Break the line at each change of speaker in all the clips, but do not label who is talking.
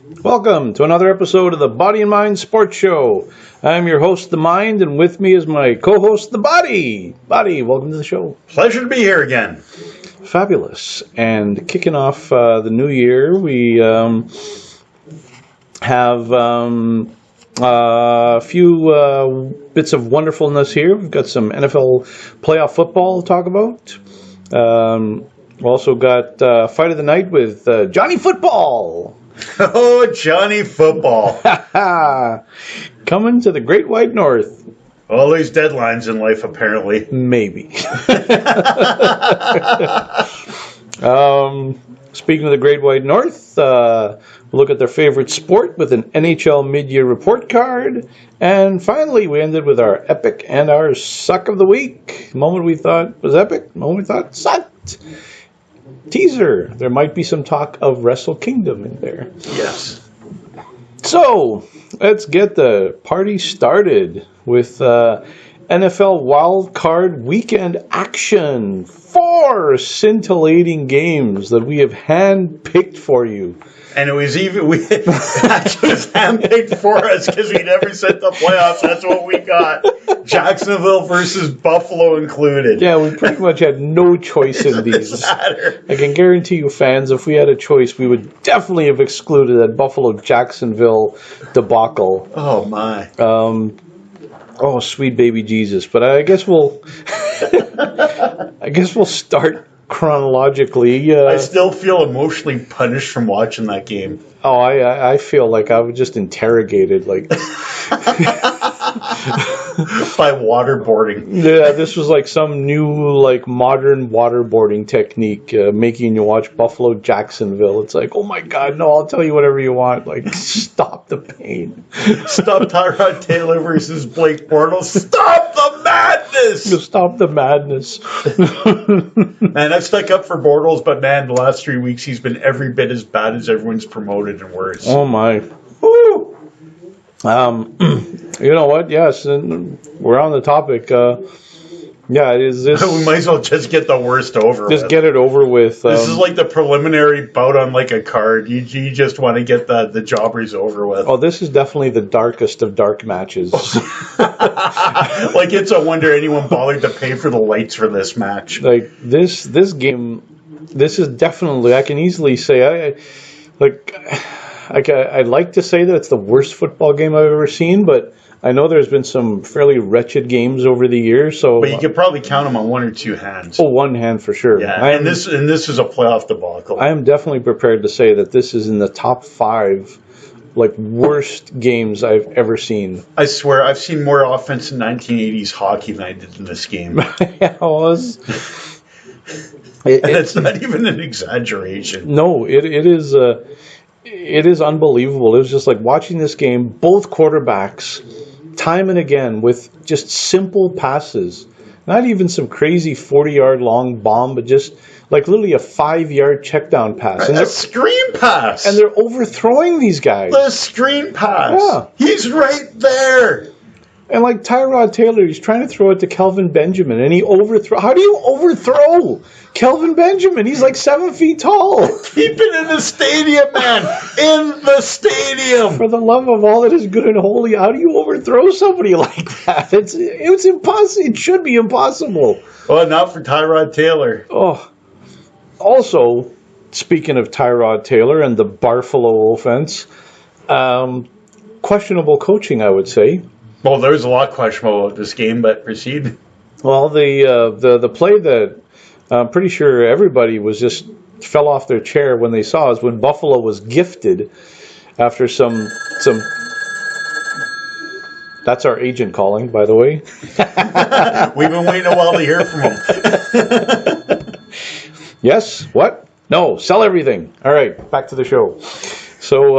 Welcome to another episode of the Body and Mind Sports Show. I'm your host, The Mind, and with me is my co-host, The Body. Body, welcome to the show.
Pleasure to be here again.
Fabulous. And kicking off the new year, we have a few bits of wonderfulness here. We've got some NFL playoff football to talk about. We've also got Fight of the Night with Johnny Football.
Oh, Johnny Football.
Coming to the Great White North.
All these deadlines in life, apparently.
Maybe. Speaking of the Great White North, we'll look at their favorite sport with an NHL Mid-Year Report card. And finally, we ended with our epic and our suck of the week. Moment we thought was epic, moment we thought sucked. Teaser, there might be some talk of Wrestlekingdom in there.
Yes.
So, let's get the party started with NFL Wild Card Weekend action. 4 scintillating games that we have hand-picked for you.
And it was even, it actually was handpicked for us because we never said the playoffs. That's what we got. Jacksonville versus Buffalo included.
Yeah, we pretty much had no choice in these. I can guarantee you, fans, if we had a choice, we would definitely have excluded that Buffalo-Jacksonville debacle.
Oh, my.
Oh, sweet baby Jesus. But I guess we'll start chronologically.
I still feel emotionally punished from watching that game.
Oh, I feel like I was just interrogated, like
by waterboarding.
Yeah, this was like some new, like, modern waterboarding technique, making you watch Buffalo Jacksonville. It's like, oh my God, no, I'll tell you whatever you want. Like, stop the pain.
Stop Tyrod Taylor versus Blake Bortles. Stop the madness.
Stop the madness.
Man, I've stuck up for Bortles, but man, the last 3 weeks he's been every bit as bad as everyone's promoted and worse.
Oh my. Woo! You know what? Yes, and we're on the topic. Yeah, it is this.
We might as well just get the worst over
Just
with.
get it over with.
This is like the preliminary bout on like a card. You just want to get the jobbers over with.
Oh, this is definitely the darkest of dark matches.
Like, it's a wonder anyone bothered to pay for the lights for this match.
Like, this game, this is definitely, I can easily say, I'd like to say that it's the worst football game I've ever seen, but I know there's been some fairly wretched games over the years. So,
but you could probably count them on one or two hands.
Oh, one hand for sure.
Yeah, and this is a playoff debacle.
I am definitely prepared to say that this is in the top 5, like, worst games I've ever seen.
I swear, I've seen more offense in 1980s hockey than I did in this game.
Yeah, it was.
And it's not even an exaggeration.
No, it is. It is unbelievable. It was just like watching this game, both quarterbacks, time and again, with just simple passes. Not even some crazy 40-yard long bomb, but just like literally a 5-yard check down pass.
And a screen pass.
And they're overthrowing these guys.
The screen pass.
Yeah.
He's right there.
And like Tyrod Taylor, he's trying to throw it to Kelvin Benjamin, and he overthrow. How do you overthrow Kelvin Benjamin? He's like 7 feet tall.
Keep it in the stadium, man. In the stadium.
For the love of all that is good and holy, how do you overthrow somebody like that? It's impossible. It should be impossible.
Well, not for Tyrod Taylor.
Oh, also, speaking of Tyrod Taylor and the Barfalo offense, questionable coaching, I would say.
Well, there's a lot questionable about this game, but proceed.
Well, the play that I'm pretty sure everybody was just fell off their chair when they saw is when Buffalo was gifted after some. That's our agent calling, by the way.
We've been waiting a while to hear from him.
Yes? What? No, sell everything. All right, back to the show. So,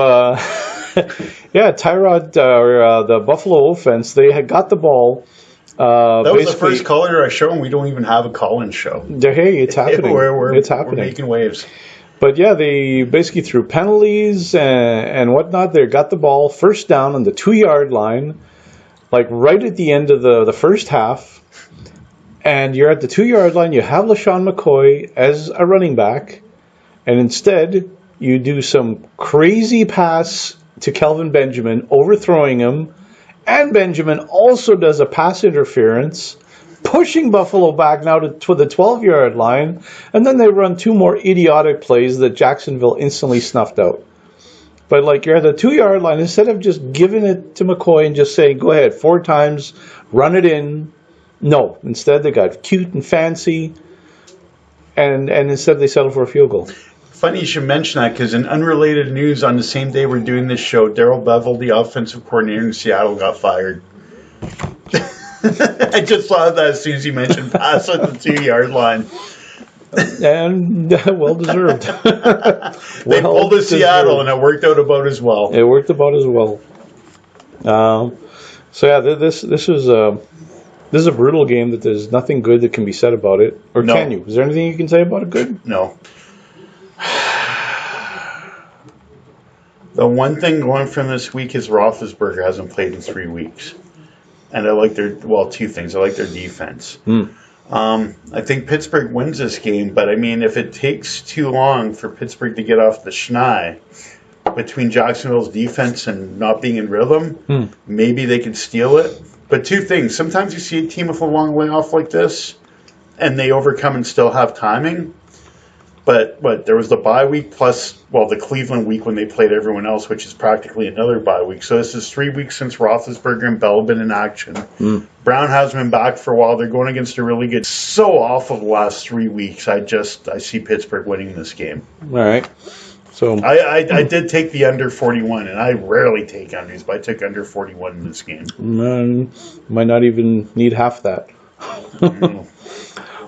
yeah, Tyrod, the Buffalo offense, they had got the ball.
That was the first caller to our show, and we don't even have a call-in show.
Hey, it's happening. It's happening.
We're making waves.
But yeah, they basically threw penalties and whatnot. They got the ball first down on the 2-yard line, like right at the end of the first half. And you're at the 2-yard line. You have LaShawn McCoy as a running back. And instead, you do some crazy pass to Kelvin Benjamin, overthrowing him, and Benjamin also does a pass interference, pushing Buffalo back now to the 12-yard line, and then they run 2 more idiotic plays that Jacksonville instantly snuffed out. But like you're at the 2-yard line, instead of just giving it to McCoy and just saying, go ahead, 4 times, run it in. No, instead they got cute and fancy, and instead they settled for a field goal.
Funny you should mention that, because in unrelated news, on the same day we're doing this show, Darrell Bevell, the offensive coordinator in Seattle, got fired. I just saw that as soon as you mentioned pass at the 2-yard line.
And well deserved.
They pulled to Seattle, and it worked out about as well.
It worked about as well. So yeah, this is a brutal game that there's nothing good that can be said about it. Or
No.
can you? Is there anything you can say about it good?
No. The one thing going from this week is Roethlisberger hasn't played in 3 weeks. And I like two things. I like their defense. I think Pittsburgh wins this game, but I mean, if it takes too long for Pittsburgh to get off the schneid between Jacksonville's defense and not being in rhythm, maybe they could steal it. But 2 things. Sometimes you see a team with a long way off like this, and they overcome and still have timing. But there was the bye week plus, the Cleveland week when they played everyone else, which is practically another bye week. So this is 3 weeks since Roethlisberger and Bell have been in action. Brown has been back for a while. They're going against a really good, so off of the last 3 weeks. I see Pittsburgh winning this game.
All right. So
I did take the under 41, and I rarely take unders, but I took under 41 in this game.
Might not even need half that.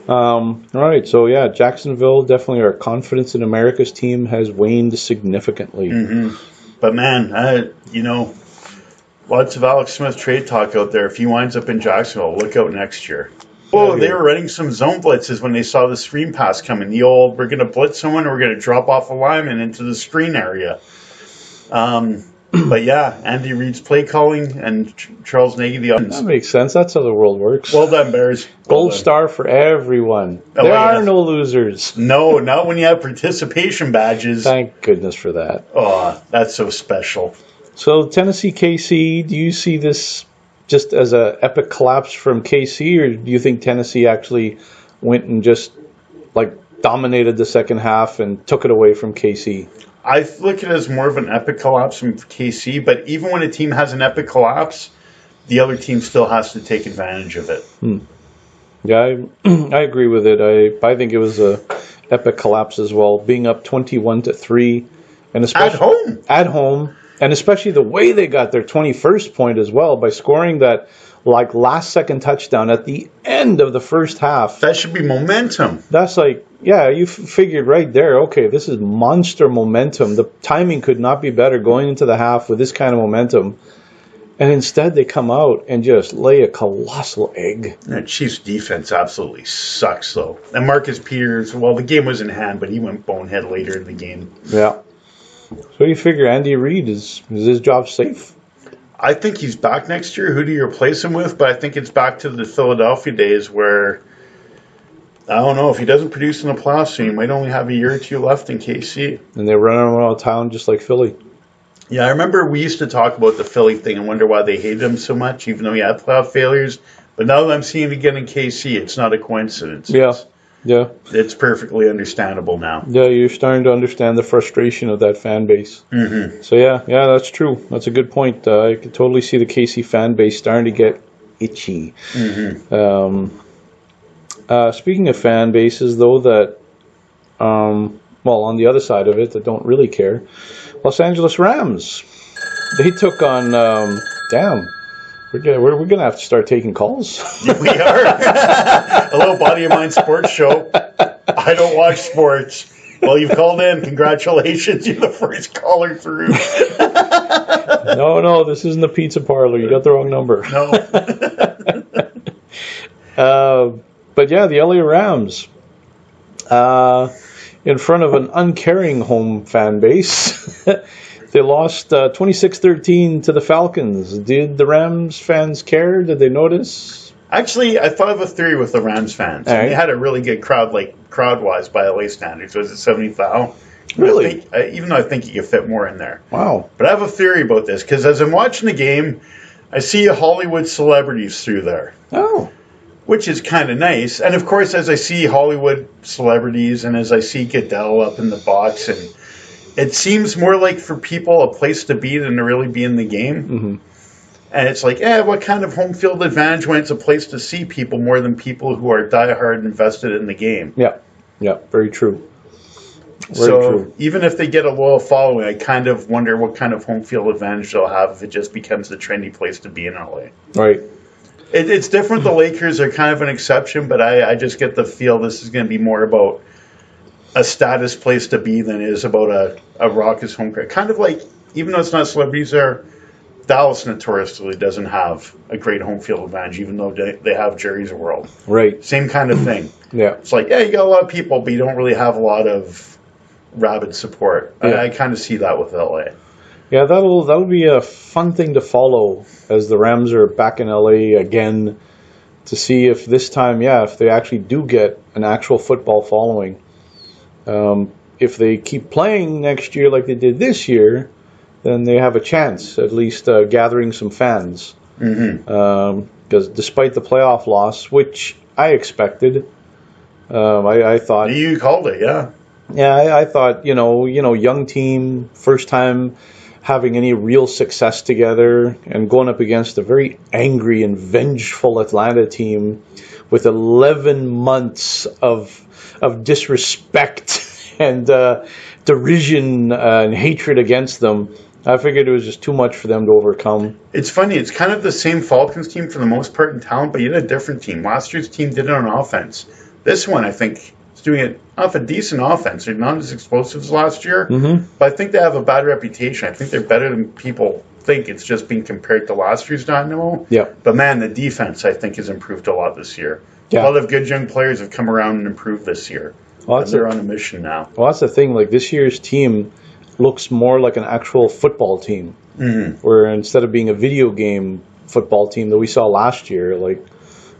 All right, so yeah, Jacksonville, definitely our confidence in America's team has waned significantly.
But man, lots of Alex Smith trade talk out there. If he winds up in Jacksonville, look out next year. They were running some zone blitzes when they saw the screen pass coming. The old, we're going to blitz someone, or we're going to drop off a lineman into the screen area. But yeah, Andy Reid's play calling and Charles Nagy the offense.
That makes sense. That's how the world works.
Well done, Bears.
Gold star for everyone. There are no losers.
No, not when you have participation badges.
Thank goodness for that.
Oh, that's so special.
So Tennessee KC, do you see this just as an epic collapse from KC, or do you think Tennessee actually went and just dominated the second half and took it away from KC?
I look at it as more of an epic collapse from KC, but even when a team has an epic collapse, the other team still has to take advantage of it.
Yeah, I agree with it. I think it was a epic collapse as well, being up 21-3, and especially at home, and especially the way they got their 21st point as well by scoring that last second touchdown at the end of the first half.
That should be momentum.
That's you figured right there, okay, this is monster momentum. The timing could not be better going into the half with this kind of momentum. And instead they come out and just lay a colossal egg.
That Chiefs defense absolutely sucks, though. And Marcus Peters, the game was in hand, but he went bonehead later in the game.
Yeah. So you figure Andy Reid, is his job safe?
I think he's back next year. Who do you replace him with? But I think it's back to the Philadelphia days where, I don't know, if he doesn't produce in the playoffs, he might only have a year or 2 left in KC.
And they're running around town just like Philly.
Yeah, I remember we used to talk about the Philly thing and wonder why they hated him so much, even though he had playoff failures. But now that I'm seeing it again in KC, it's not a coincidence.
Yeah.
It's perfectly understandable now.
Yeah, you're starting to understand the frustration of that fan base. So yeah, that's true. That's a good point. I can totally see the KC fan base starting to get itchy. Speaking of fan bases, though, that, on the other side of it, that don't really care, Los Angeles Rams, they took on, we're going to have to start taking calls.
We are. A little Body of Mind sports show. I don't watch sports. Well, you've called in. Congratulations. You're the first caller through.
No, this isn't the pizza parlor. You got the wrong number.
No.
But yeah, the LA Rams, in front of an uncaring home fan base, they lost 26-13 to the Falcons. Did the Rams fans care? Did they notice?
Actually, I thought of a theory with the Rams fans.
Right.
They had a really good crowd, crowd-wise by LA standards. Was it 70,000?
Really?
Even though I think you could fit more in there.
Wow.
But I have a theory about this, because as I'm watching the game, I see Hollywood celebrities through there.
Oh.
Which is kind of nice. And of course, as I see Hollywood celebrities and as I see Goodell up in the box, and it seems more like for people a place to be than to really be in the game.
Mm-hmm.
And it's like, what kind of home field advantage when it's a place to see people more than people who are diehard invested in the game?
Yeah. Yeah, very true.
So even if they get a loyal following, I kind of wonder what kind of home field advantage they'll have if it just becomes the trendy place to be in LA.
Right.
It's different. The Lakers are kind of an exception, but I just get the feel this is going to be more about a status place to be than it is about a raucous home crowd. Kind of like, even though it's not celebrities there, Dallas notoriously doesn't have a great home field advantage, even though they have Jerry's World.
Right.
Same kind of thing.
Yeah.
It's like, you got a lot of people, but you don't really have a lot of rabid support.
Yeah.
I kind of see that with LA.
Yeah, that'll be a fun thing to follow as the Rams are back in LA again, to see if this time, if they actually do get an actual football following. If they keep playing next year like they did this year, then they have a chance, at least gathering some fans.
Mm-hmm.
Because despite the playoff loss, which I expected, I thought...
You called it, yeah.
Yeah, I thought, young team, first time having any real success together, and going up against a very angry and vengeful Atlanta team with 11 months of disrespect and derision and hatred against them. I figured it was just too much for them to overcome.
It's funny. It's kind of the same Falcons team for the most part in talent, but you had a different team. Last year's team did it on offense. This one, I think, is doing it off a decent offense. They're not as explosive as last year, but I think they have a bad reputation. I think they're better than people think. It's just being compared to last year's Dynamo.
Yeah.
But, man, the defense, I think, has improved a lot this year.
Yeah.
A lot of good young players have come around and improved this year. Well, they're on a mission now.
Well, that's the thing. Like, this year's team looks more like an actual football team, where instead of being a video game football team that we saw last year, like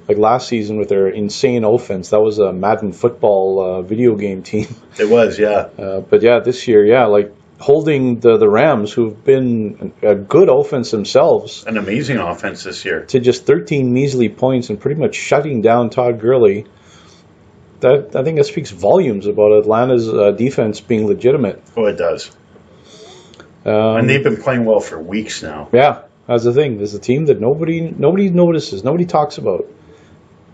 last season with their insane offense, that was a Madden football video game team.
It was, yeah.
But this year, like holding the Rams, who've been a good offense themselves,
an amazing offense this year,
to just 13 measly points and pretty much shutting down Todd Gurley. I think that speaks volumes about Atlanta's defense being legitimate.
Oh, it does. And they've been playing well for weeks now.
Yeah, that's the thing. There's a team that nobody notices, nobody talks about,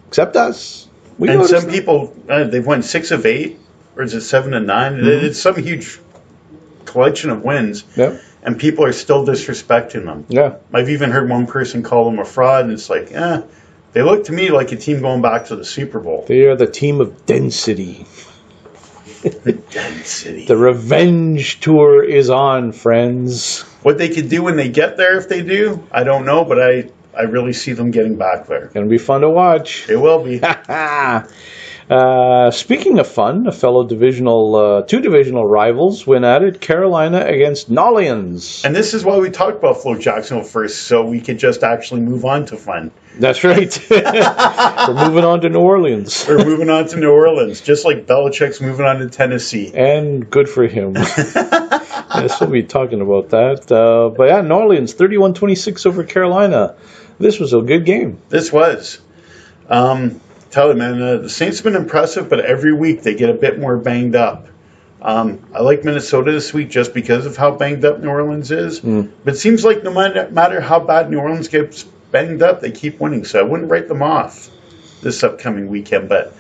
except us.
And some people, they've won 6 of 8, or is it 7 of 9? It's some huge collection of wins.
Yeah.
And people are still disrespecting them.
Yeah.
I've even heard one person call them a fraud, and it's like, they look to me like a team going back to the Super Bowl.
They are the team of density.
The density.
The revenge tour is on, friends.
What they could do when they get there, if they do, I don't know, but I really see them getting back there.
Gonna be fun to watch.
It will be.
Speaking of fun, a fellow two divisional rivals win at it. Carolina against Nollians.
And this is why we talked about Flo Jacksonville first, so we could just actually move on to fun.
That's right. We're moving on to New Orleans.
We're moving on to New Orleans, just like Belichick's moving on to Tennessee.
And good for him. Yes, we'll be talking about that. But New Orleans, 31-26 over Carolina. This was a good game.
This was. Tell you, man, the Saints have been impressive, but every week they get a bit more banged up. I like Minnesota this week just because of how banged up New Orleans is. But it seems like no matter how bad New Orleans gets banged up, they keep winning. So I wouldn't write them off this upcoming weekend. But,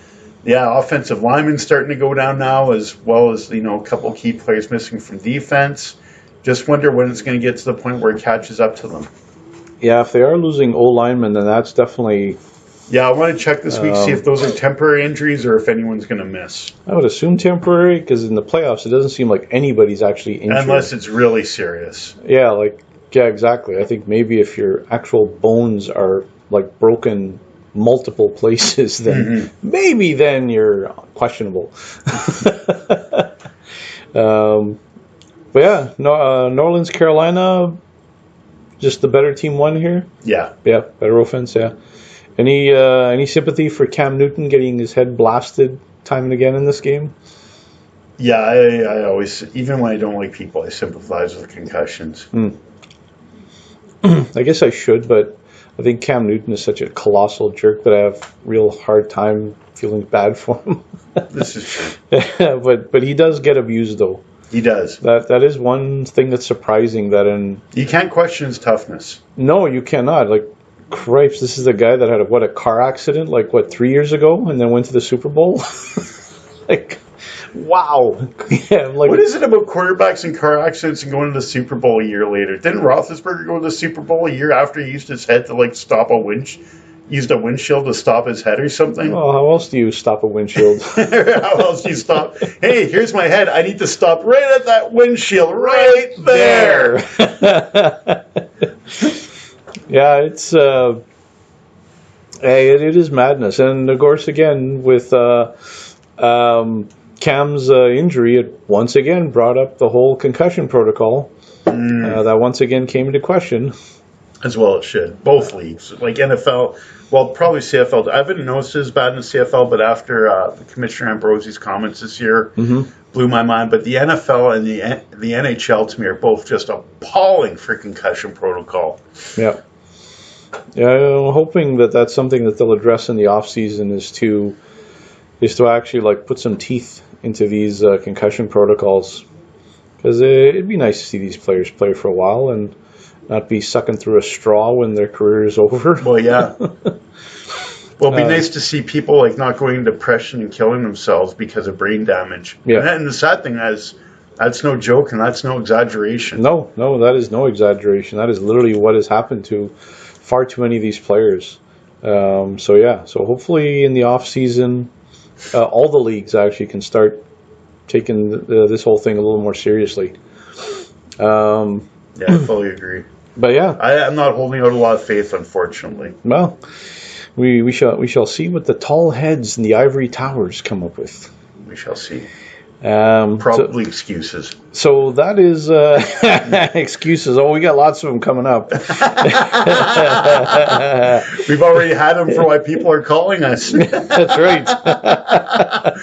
offensive linemen starting to go down now, as well as, a couple key players missing from defense. Just wonder when it's going to get to the point where it catches up to them. Yeah,
if they are losing O-linemen, then that's definitely...
Yeah, I want to check this week, see if those are temporary injuries or if anyone's going to miss.
I would assume temporary, because in the playoffs, it doesn't seem like anybody's actually injured.
Unless it's really serious.
Yeah, exactly. I think maybe if your actual bones are, broken multiple places, then maybe then you're questionable. New Orleans, Carolina, just the better team won here?
Yeah.
Yeah, better offense, yeah. Any sympathy for Cam Newton getting his head blasted time and again in this game?
Yeah, I always, even when I don't like people, I sympathize with concussions.
I guess I should, but I think Cam Newton is such a colossal jerk that I have real hard time feeling bad for him.
This is true.
But he does get abused, though.
He does.
That is one thing that's surprising. That
you can't question his toughness.
No, you cannot. Like, cripes, this is a guy that had a car accident 3 years ago, and then went to the Super Bowl. Like, wow. Yeah,
what is it about quarterbacks and car accidents and going to the Super Bowl a year later? Didn't Roethlisberger go to the Super Bowl a year after he used his head to stop used a windshield to stop his head or something?
Oh, how else do you stop a windshield?
How else do you stop? Hey, here's my head. I need to stop right at that windshield right there.
Yeah, it's it is madness, and of course, again with Cam's injury, it once again brought up the whole concussion protocol. That once again came into question.
As well it should. Both leagues. Like NFL, well, probably CFL. I haven't noticed it as bad in the CFL, but after Commissioner Ambrosie's comments this year blew my mind. But the NFL and the NHL, to me, are both just appalling for concussion protocol.
Yeah. Yeah, I'm hoping that that's something that they'll address in the off-season is to actually put some teeth into these concussion protocols. Because it'd be nice to see these players play for a while and not be sucking through a straw when their career is over.
Well, yeah. Well, it'd be nice to see people not going into depression and killing themselves because of brain damage.
Yeah.
And the sad thing is, that's no joke and that's no exaggeration.
No, that is no exaggeration. That is literally what has happened to far too many of these players. So hopefully in the off season, all the leagues actually can start taking this whole thing a little more seriously.
Yeah, I fully agree.
But yeah,
I'm not holding out a lot of faith, unfortunately.
Well, we shall see what the tall heads in the ivory towers come up with.
We shall see. Probably excuses.
So that is excuses. Oh, we got lots of them coming up.
We've already had them for why people are calling us.
That's right.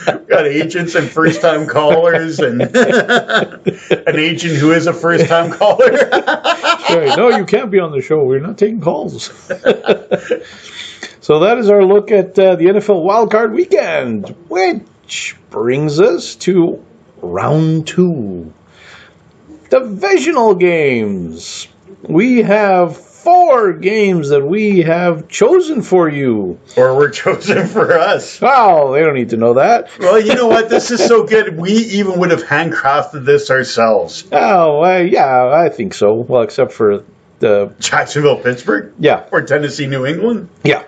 We've got agents and first-time callers and an agent who is a first-time caller.
Right. No, you can't be on the show. We're not taking calls. So that is our look at the NFL Wildcard Weekend, which brings us to round 2. Divisional games. We have 4 games that we have chosen for you.
Or were chosen for us.
Oh, they don't need to know that.
Well, you know what? This is so good. We even would have handcrafted this ourselves.
Oh, yeah, I think so. Well, except for the...
Jacksonville, Pittsburgh?
Yeah.
Or Tennessee, New England?
Yeah.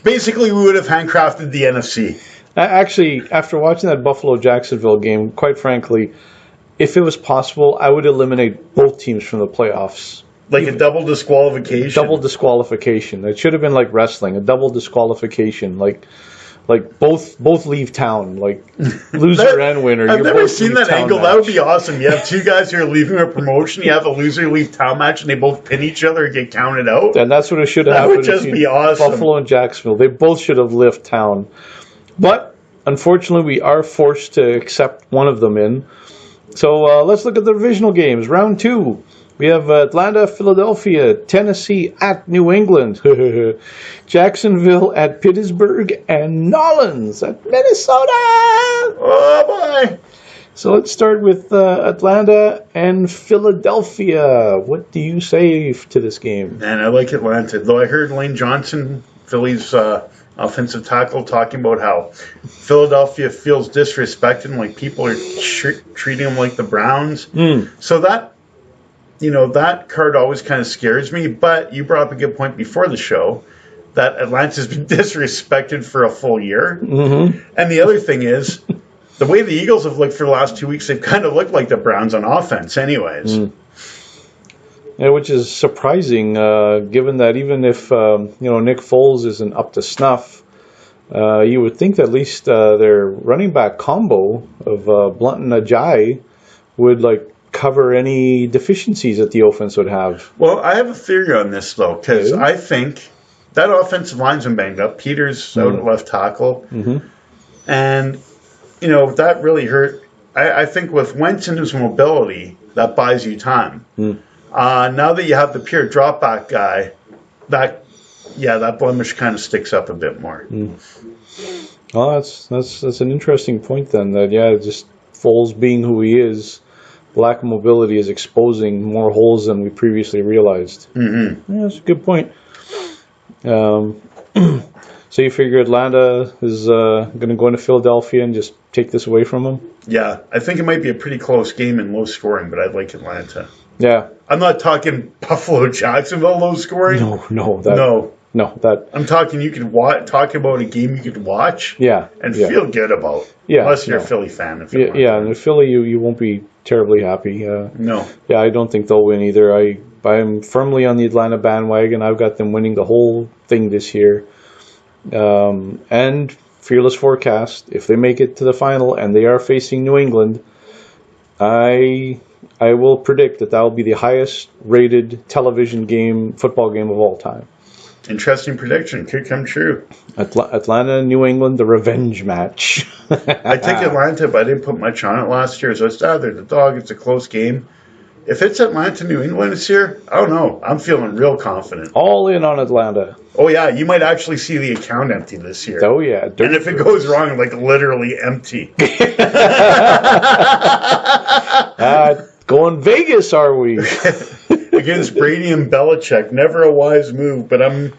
Basically, we would have handcrafted the NFC.
Actually, after watching that Buffalo-Jacksonville game, quite frankly, if it was possible, I would eliminate both teams from the playoffs.
Like a double disqualification?
Double disqualification. It should have been like wrestling, a double disqualification. Like both leave town, loser and winner.
I've never seen that angle. Match. That would be awesome. You have 2 guys who are leaving a promotion. You have a loser leave town match, and they both pin each other and get counted out.
And that's what it should have happened.
That would just be awesome.
Buffalo and Jacksonville. They both should have left town. But unfortunately, we are forced to accept one of them in. So let's look at the divisional games. Round 2. We have Atlanta, Philadelphia, Tennessee at New England, Jacksonville at Pittsburgh, and Nolans at Minnesota.
Oh, boy.
So let's start with Atlanta and Philadelphia. What do you say to this game?
Man, I like Atlanta. Though I heard Lane Johnson, Philly's offensive tackle, talking about how Philadelphia feels disrespected, like people are treating them like the Browns. So that card always kind of scares me. But you brought up a good point before the show that Atlanta's been disrespected for a full year. Mm-hmm. And the other thing is, the way the Eagles have looked for the last 2 weeks, they've kind of looked like the Browns on offense anyways.
Yeah, which is surprising, given that even if Nick Foles isn't up to snuff, you would think that at least their running back combo of Blunt and Ajayi would cover any deficiencies that the offense would have.
Well, I have a theory on this though, because I think that offensive line's been banged up. Peters out at left tackle, and that really hurt I think with Wentz and his mobility, that buys you time. Now that you have the pure drop back guy, that blemish kind of sticks up a bit more.
Well, that's an interesting point then. That just Foles being who he is, lack of mobility is exposing more holes than we previously realized. Yeah, that's a good point. So you figure Atlanta is going to go into Philadelphia and just take this away from them?
Yeah, I think it might be a pretty close game and low scoring, but I'd like Atlanta.
Yeah.
I'm not talking Buffalo Jacksonville low scoring.
No.
I'm talking you could talk about a game you could watch. And feel good about. Unless you're a Philly fan. And
in Philly you won't be terribly happy.
No.
Yeah, I don't think they'll win either. I'm firmly on the Atlanta bandwagon. I've got them winning the whole thing this year. And fearless forecast, if they make it to the final and they are facing New England, I will predict that will be the highest rated television football game of all time.
Interesting prediction. Could come true.
Atlanta and New England, the revenge match.
I take Atlanta, but I didn't put much on it last year, so it's they're the dog. It's a close game. If it's Atlanta, New England this year, I don't know. I'm feeling real confident.
All in on Atlanta.
Oh, yeah. You might actually see the account empty this year.
Oh, yeah.
And if it goes wrong, like literally empty.
Going Vegas, are we?
Against Brady and Belichick. Never a wise move, but I'm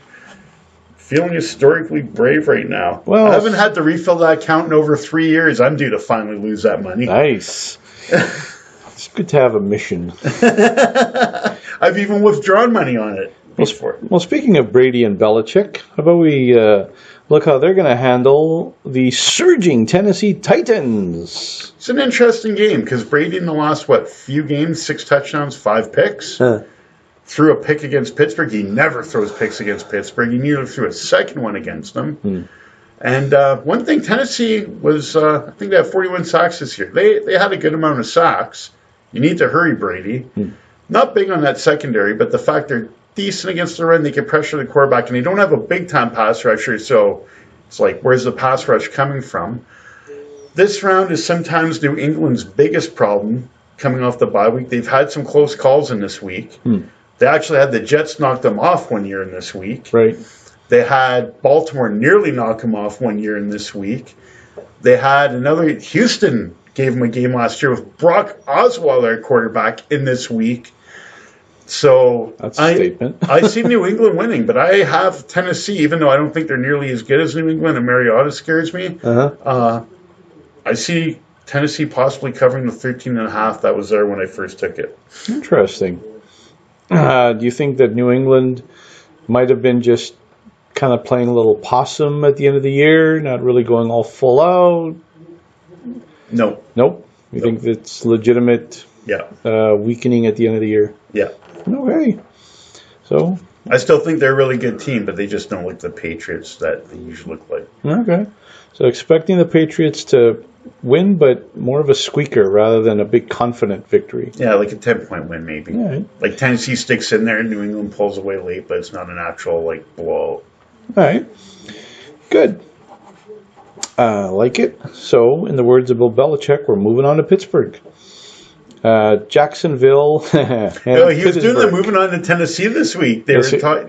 feeling historically brave right now. Well, I haven't had to refill that account in over 3 years. I'm due to finally lose that money.
Nice. It's good to have a mission.
I've even withdrawn money on it.
Well, speaking of Brady and Belichick, how about we look how they're going to handle the surging Tennessee Titans?
It's an interesting game because Brady in the last, few games, 6 touchdowns, 5 picks. Threw a pick against Pittsburgh. He never throws picks against Pittsburgh. He nearly threw a second one against them. And one thing, Tennessee was, I think they had 41 sacks this year. They had a good amount of sacks. You need to hurry, Brady. Not big on that secondary, but the fact they're decent against the run, they can pressure the quarterback, and they don't have a big-time pass rusher, so it's like, where's the pass rush coming from? This round is sometimes New England's biggest problem coming off the bye week. They've had some close calls in this week. They actually had the Jets knock them off one year in this week.
Right.
They had Baltimore nearly knock them off one year in this week. They had Houston gave them a game last year with Brock Osweiler at quarterback in this week. So
that's a statement.
I see New England winning, but I have Tennessee, even though I don't think they're nearly as good as New England, and Mariota scares me. I see Tennessee possibly covering the 13.5 that was there when I first took it.
Interesting. Do you think that New England might have been just kind of playing a little possum at the end of the year, not really going all full out?
No.
Nope. You think it's legitimate weakening at the end of the year?
Yeah.
Okay. So
I still think they're a really good team, but they just don't look the Patriots that they usually look like.
Okay. So expecting the Patriots to win, but more of a squeaker rather than a big confident victory.
Yeah, like a 10-point win maybe.
Right.
Like Tennessee sticks in there and New England pulls away late, but it's not an actual blowout.
All right. Good. Like it. So, in the words of Bill Belichick, we're moving on to Pittsburgh. Jacksonville. And
he was doing the moving on to Tennessee this week. They were talking.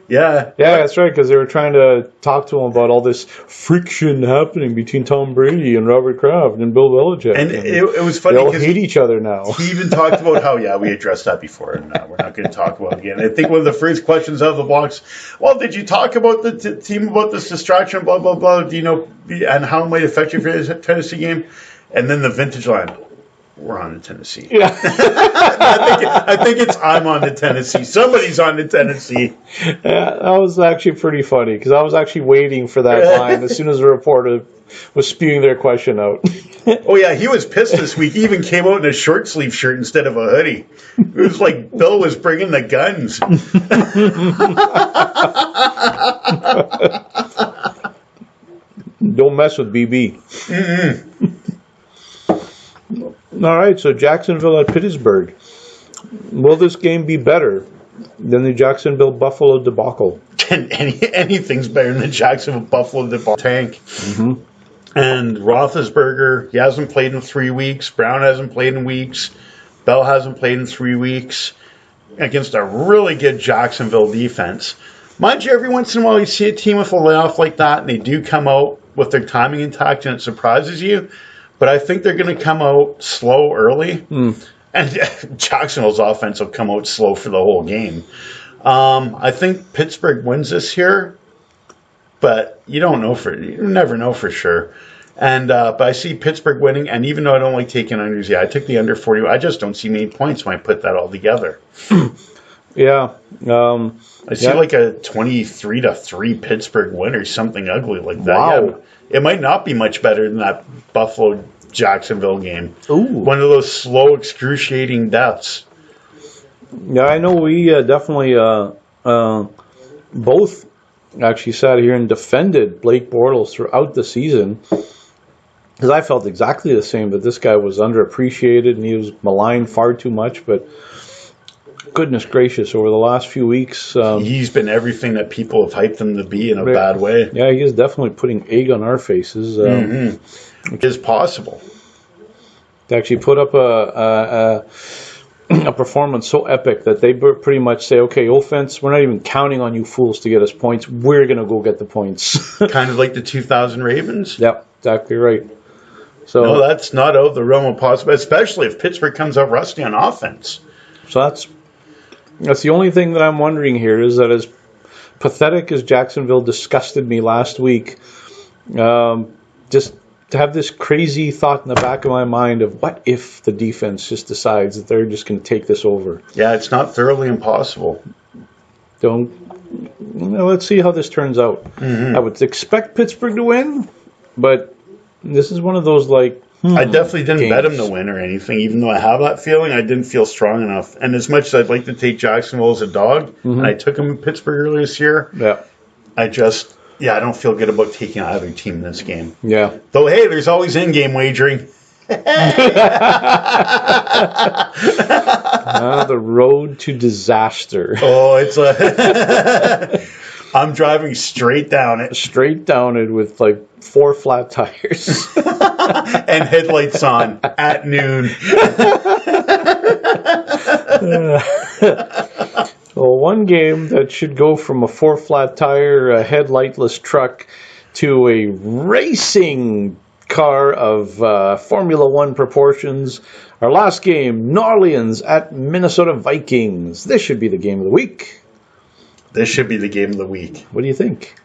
Yeah,
that's right, because they were trying to talk to him about all this friction happening between Tom Brady and Robert Kraft and Bill Belichick.
And it was funny.
They all hate each other now.
He even talked about how, we addressed that before, and we're not going to talk about it again. I think one of the first questions out of the box, did you talk about the team about this distraction, blah, blah, blah, do you know, and how it might affect you for the Tennessee game? And then the vintage line. We're on to Tennessee. Yeah. I think it's I'm on to Tennessee. Somebody's on to Tennessee.
Yeah, that was actually pretty funny because I was actually waiting for that line as soon as the reporter was spewing their question out.
Oh, yeah, he was pissed this week. He even came out in a short sleeve shirt instead of a hoodie. It was like Bill was bringing the guns.
Don't mess with BB.
Mm-mm.
All right, so Jacksonville at Pittsburgh. Will this game be better than the Jacksonville-Buffalo debacle?
Anything's better than the Jacksonville-Buffalo debacle tank.
Mm-hmm.
And Roethlisberger, he hasn't played in 3 weeks. Brown hasn't played in weeks. Bell hasn't played in 3 weeks against a really good Jacksonville defense. Mind you, every once in a while you see a team with a layoff like that, and they do come out with their timing intact, and it surprises you. But I think they're going to come out slow early. And Jacksonville's offense will come out slow for the whole game. I think Pittsburgh wins this here, but you never know for sure. And but I see Pittsburgh winning, and even though I don't like taking unders, I took the under 40. I just don't see many points when I put that all together.
Yeah.
I see like a 23-3 Pittsburgh win or something ugly like that.
Wow.
Yeah, it might not be much better than that Buffalo-Jacksonville game.
Ooh.
One of those slow, excruciating deaths.
Yeah, I know we definitely both actually sat here and defended Blake Bortles throughout the season. Because I felt exactly the same, that this guy was underappreciated and he was maligned far too much. But goodness gracious, over the last few weeks...
he's been everything that people have hyped him to be in a bad way.
Yeah, he is definitely putting egg on our faces.
It is possible.
To actually put up a performance so epic that they pretty much say, okay, offense, we're not even counting on you fools to get us points. We're going to go get the points.
Kind of like the 2000 Ravens.
Yep, exactly right. So
no, that's not out of the realm of possible, especially if Pittsburgh comes out rusty on offense.
So that's the only thing that I'm wondering here, is that as pathetic as Jacksonville disgusted me last week, just to have this crazy thought in the back of my mind of what if the defense just decides that they're just going to take this over.
Yeah, it's not thoroughly impossible.
Let's see how this turns out. I would expect Pittsburgh to win, but this is one of those
I definitely didn't bet him
games.
to win or anything, even though I have that feeling. I didn't feel strong enough. And as much as I'd like to take Jacksonville as a dog, and I took him in Pittsburgh earlier this year, I don't feel good about taking either team in this game.
Yeah.
Though, hey, there's always in-game wagering.
The road to disaster.
Oh, it's I'm driving straight down it.
Straight down it with 4 flat tires.
And headlights on at noon.
Well, one game that should go from a 4 flat tire, headlightless truck to a racing car of Formula One proportions. Our last game, New Orleans at Minnesota Vikings. This should be the game of the week.
This should be the game of the week.
What do you think?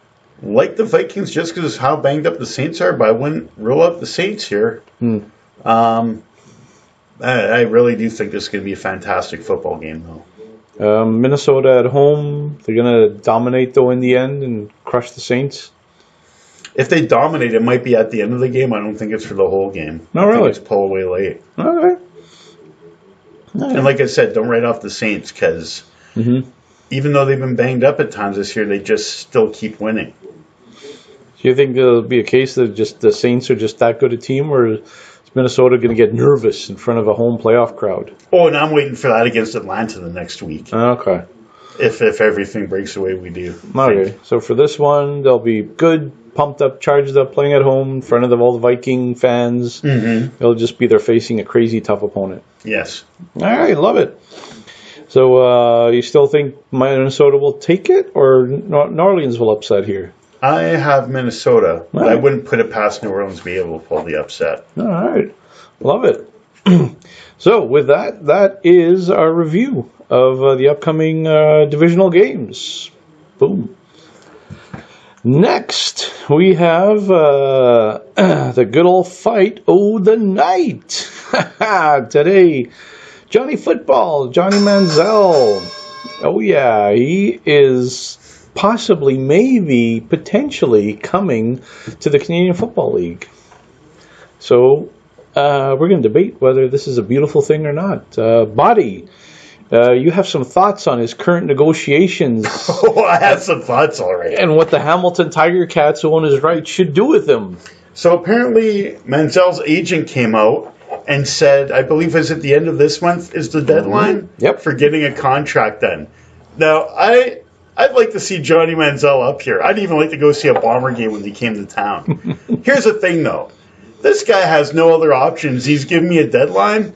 Like the Vikings just because of how banged up the Saints are, but I wouldn't rule out the Saints here. I really do think this is going to be a fantastic football game, though.
Minnesota at home, they're going to dominate, though, in the end and crush the Saints.
If they dominate, it might be at the end of the game. I don't think it's for the whole game.
No,
I
really?
think it's pull away late.
Okay.
And like I said, don't write off the Saints because even though they've been banged up at times this year, they just still keep winning.
Do you think there'll be a case that just the Saints are just that good a team, or is Minnesota going to get nervous in front of a home playoff crowd?
Oh, and I'm waiting for that against Atlanta the next week.
Okay.
If everything breaks the way we do.
Okay. So for this one, they'll be good, pumped up, charged up, playing at home in front of all the Viking fans. It'll just be they're facing a crazy tough opponent.
Yes.
All right, love it. So you still think Minnesota will take it, or New Orleans will upset here?
I have Minnesota, but I wouldn't put it past New Orleans to be able to pull the upset.
All right. Love it. So with that is our review of the upcoming divisional games. Boom. Next, we have the good old fight of the night. Today, Johnny Football, Johnny Manziel. Oh yeah, he is possibly, maybe, potentially coming to the Canadian Football League. So we're going to debate whether this is a beautiful thing or not. Body, you have some thoughts on his current negotiations.
Oh, I have some thoughts already.
And what the Hamilton Tiger Cats, who own his rights, should do with him.
So apparently Manziel's agent came out and said, I believe is at the end of this month is the deadline
Yep.
for getting a contract done. Now, I'd like to see Johnny Manziel up here. I'd even like to go see a Bomber game when he came to town. Here's the thing, though. This guy has no other options. He's giving me a deadline.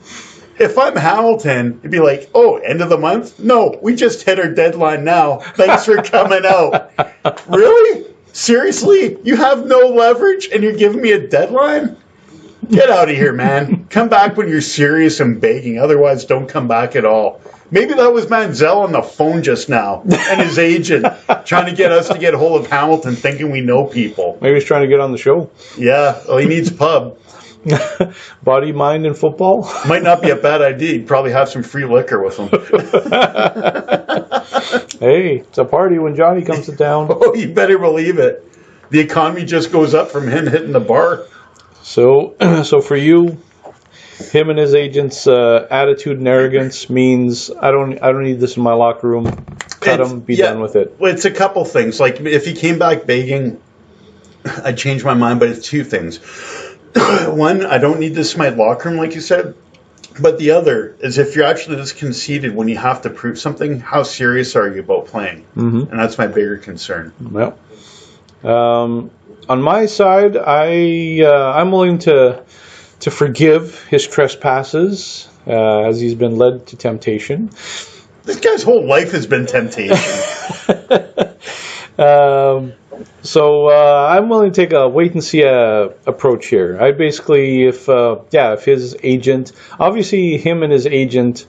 If I'm Hamilton, it'd be like, oh, end of the month? No, we just hit our deadline now. Thanks for coming out. Really? Seriously? You have no leverage and you're giving me a deadline? Get out of here, man. Come back when you're serious and begging. Otherwise, don't come back at all. Maybe that was Manziel on the phone just now and his agent trying to get us to get hold of Hamilton thinking we know people.
Maybe he's trying to get on the show.
Yeah, well, he needs a pub.
Body, mind, and football?
Might not be a bad idea. He'd probably have some free liquor with him.
Hey, it's a party when Johnny comes to town.
Oh, you better believe it. The economy just goes up from him hitting the bar.
So for you, him and his agent's attitude and arrogance means I don't need this in my locker room. Cut him, be done with it.
Well, it's a couple things. Like if he came back begging, I'd change my mind. But it's two things. One, I don't need this in my locker room, like you said. But the other is if you're actually this conceited when you have to prove something, how serious are you about playing? Mm-hmm. And that's my bigger concern.
Well, on my side, I'm willing to forgive his trespasses as he's been led to temptation.
This guy's whole life has been temptation.
So I'm willing to take a wait-and-see approach here. I basically, if his agent, obviously him and his agent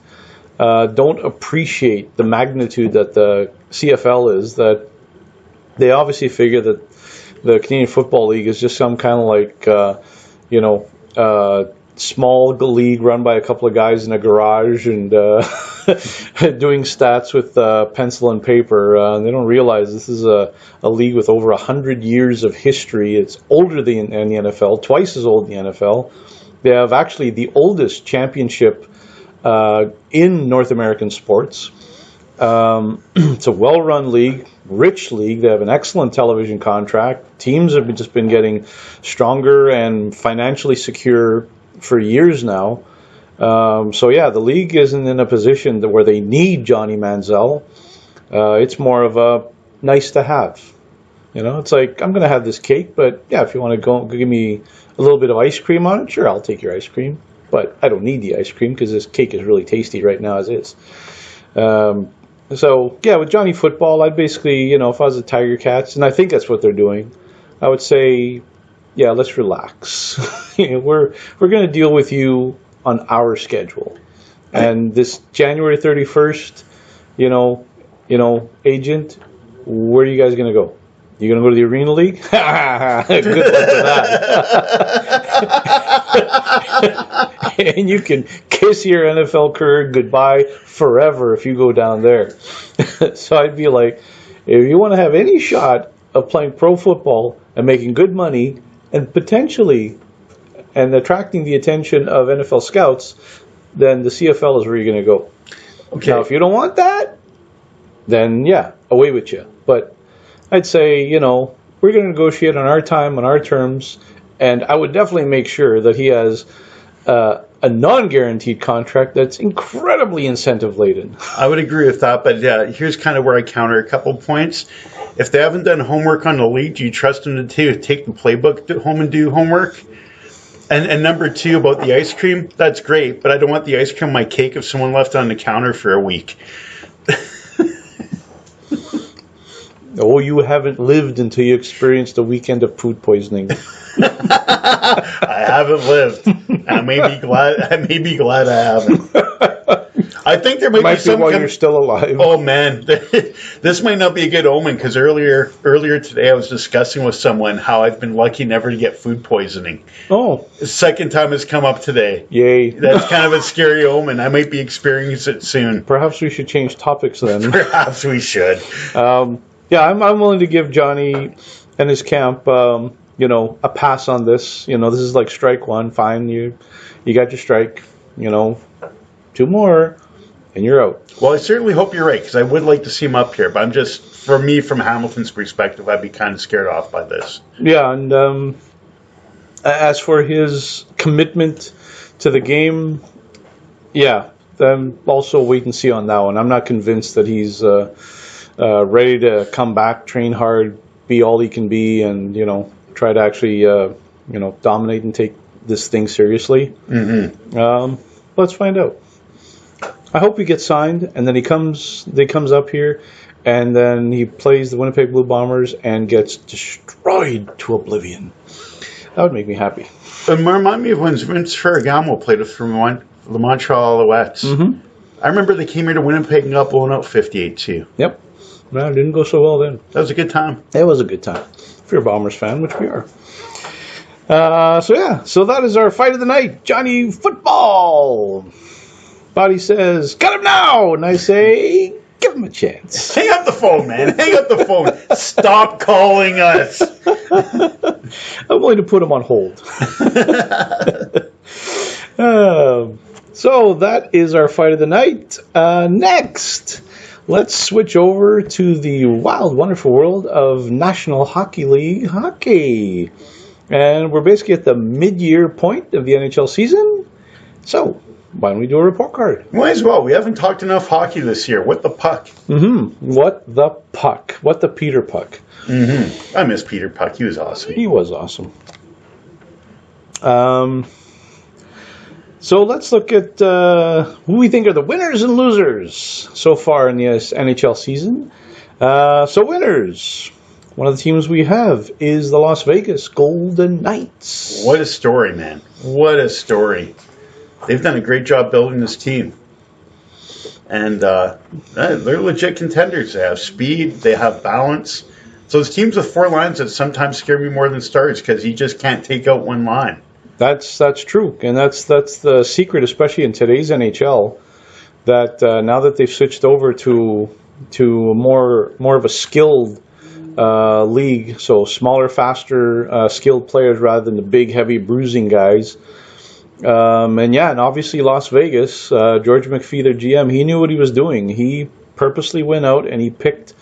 don't appreciate the magnitude that the CFL is, that they obviously figure that the Canadian Football League is just some kind of like, small league run by a couple of guys in a garage and doing stats with pencil and paper. They don't realize this is a league with over 100 years of history. It's older than the NFL, twice as old as the NFL. They have actually the oldest championship in North American sports. It's a well-run league, rich league. They have an excellent television contract. Teams have just been getting stronger and financially secure for years now. The league isn't in a position where they need Johnny Manziel. It's more of a nice to have. It's like, I'm going to have this cake, but yeah, if you want to go give me a little bit of ice cream on it, sure, I'll take your ice cream. But I don't need the ice cream because this cake is really tasty right now as is. With Johnny Football, I'd basically, if I was the Tiger Cats, and I think that's what they're doing, I would say, yeah, let's relax. We're going to deal with you on our schedule. And this January 31st, agent, where are you guys going to go? You going to go to the Arena League? Good luck with that. And you can kiss your NFL career goodbye forever if you go down there. So I'd be like, if you want to have any shot of playing pro football and making good money and potentially and attracting the attention of NFL scouts, then the CFL is where you're going to go. Okay. Now, if you don't want that, then yeah, away with you. But I'd say, we're going to negotiate on our time, on our terms, and I would definitely make sure that he has a non-guaranteed contract that's incredibly incentive-laden.
I would agree with that, but yeah, here's kind of where I counter a couple points. If they haven't done homework on the league, do you trust them to take the playbook home and do homework? And number two, about the ice cream, that's great, but I don't want the ice cream on my cake if someone left it on the counter for a week.
Oh, you haven't lived until you experienced a weekend of food poisoning.
I haven't lived. I may be glad I haven't. I think there might be some
while you're still alive.
Oh man, this might not be a good omen because earlier today I was discussing with someone how I've been lucky never to get food poisoning.
Oh,
the second time it's come up today.
Yay!
That's kind of a scary omen. I might be experiencing it soon.
Perhaps we should change topics then.
Perhaps we should.
I'm willing to give Johnny and his camp, a pass on this. This is like strike one. Fine, you got your strike. 2 more, and you're out.
Well, I certainly hope you're right because I would like to see him up here. But I'm just, for me, from Hamilton's perspective, I'd be kind of scared off by this.
Yeah, and as for his commitment to the game, yeah, I'm also wait and see on that one. I'm not convinced that he's ready to come back, train hard, be all he can be, and try to actually dominate and take this thing seriously. Let's find out. I hope he gets signed, and then he comes up here, and then he plays the Winnipeg Blue Bombers and gets destroyed to oblivion. That would make me happy.
It remind me of when Vince Ferragamo played with the Montreal Alouettes. I remember they came here to Winnipeg and got blown out 58-2.
Yep. Well, it didn't go so well then.
That was a good time.
It was a good time. If you're a Bombers fan, which we are. So that is our fight of the night. Johnny Football. Body says, cut him now! And I say, give him a chance.
Hang up the phone, man. Hang up the phone. Stop calling us.
I'm willing to put him on hold. So that is our fight of the night. Next, let's switch over to the wild, wonderful world of National Hockey League hockey. And we're basically at the mid-year point of the NHL season. So why don't we do a report card?
Might as well. We haven't talked enough hockey this year. What the puck?
What the puck? What the Peter Puck?
I miss Peter Puck. He was awesome.
He was awesome. So let's look at who we think are the winners and losers so far in the NHL season. So winners. One of the teams we have is the Las Vegas Golden Knights.
What a story, man. What a story. They've done a great job building this team. And they're legit contenders. They have speed. They have balance. So it's teams with four lines that sometimes scare me more than stars because you just can't take out one line. That's
true. And that's the secret, especially in today's NHL, that now that they've switched over to more of a skilled league, so smaller, faster, skilled players rather than the big, heavy, bruising guys. And obviously Las Vegas, George McPhee, their GM, he knew what he was doing. He purposely went out and he picked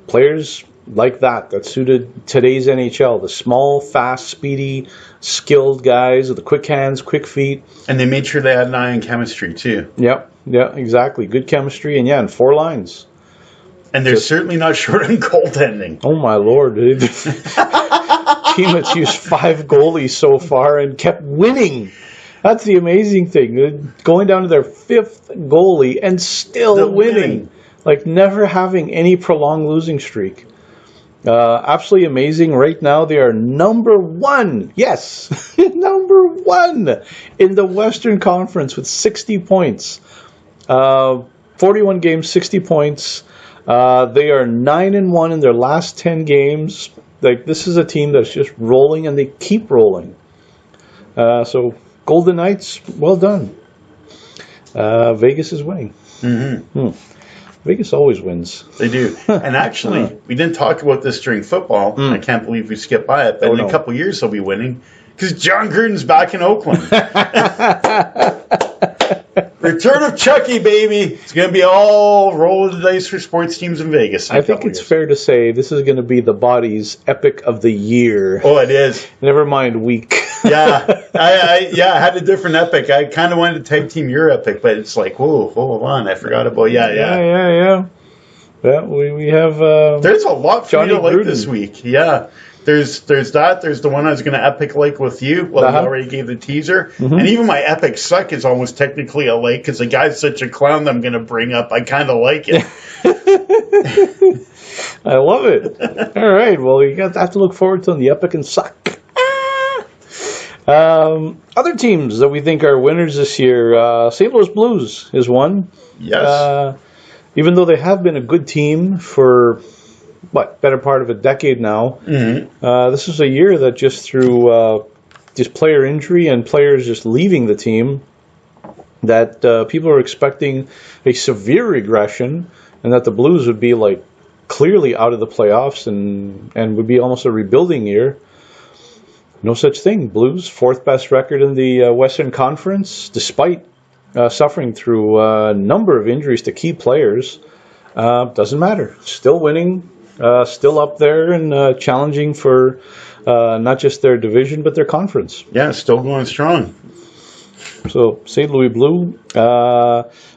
players like that suited today's NHL. The small, fast, speedy, skilled guys with the quick hands, quick feet.
And they made sure they had an eye on chemistry, too.
Yep, exactly. Good chemistry, and four lines.
And they're certainly not short on goaltending.
Oh, my Lord. Team that's used 5 goalies so far and kept winning. That's the amazing thing. Going down to their 5th goalie and still winning. Like never having any prolonged losing streak. Absolutely amazing. Right now they are number 1. Yes, number 1 in the Western Conference with 60 points. 41 games, 60 points. They are 9-1 in their last 10 games. Like this is a team that's just rolling, and they keep rolling. So Golden Knights, well done. Vegas is winning. Vegas always wins.
They do. And actually, we didn't talk about this during football. I can't believe we skipped by it. But in a couple of years, they'll be winning because John Gruden's back in Oakland. Return of Chucky, baby. It's going to be all roll of the dice for sports teams in Vegas.
I think it's fair to say this is going to be the Body's epic of the year.
Oh, it is.
Never mind week.
I had a different epic. I kind of wanted to tag team your epic, but it's like, whoa, hold on. I forgot about,
Yeah, we have...
there's a lot for
Johnny
you to like
Gruden
this week. Yeah. There's that. There's the one I was going to epic like with you. Well, I already gave the teaser. And even my epic suck is almost technically a like because the guy's such a clown that I'm going to bring up. I kind of like it.
I love it. All right. Well, you have to look forward to the epic and suck. Other teams that we think are winners this year, St. Louis Blues is one.
Yes.
Even though they have been a good team for... better part of a decade now. This is a year that just through just player injury and players just leaving the team, that people are expecting a severe regression, and that the Blues would be like clearly out of the playoffs and would be almost a rebuilding year. No such thing. Blues, 4th best record in the Western Conference, despite suffering through a number of injuries to key players. Doesn't matter. Still winning. Still up there and challenging for not just their division, but their conference.
Yeah, still going strong.
So St. Louis Blue.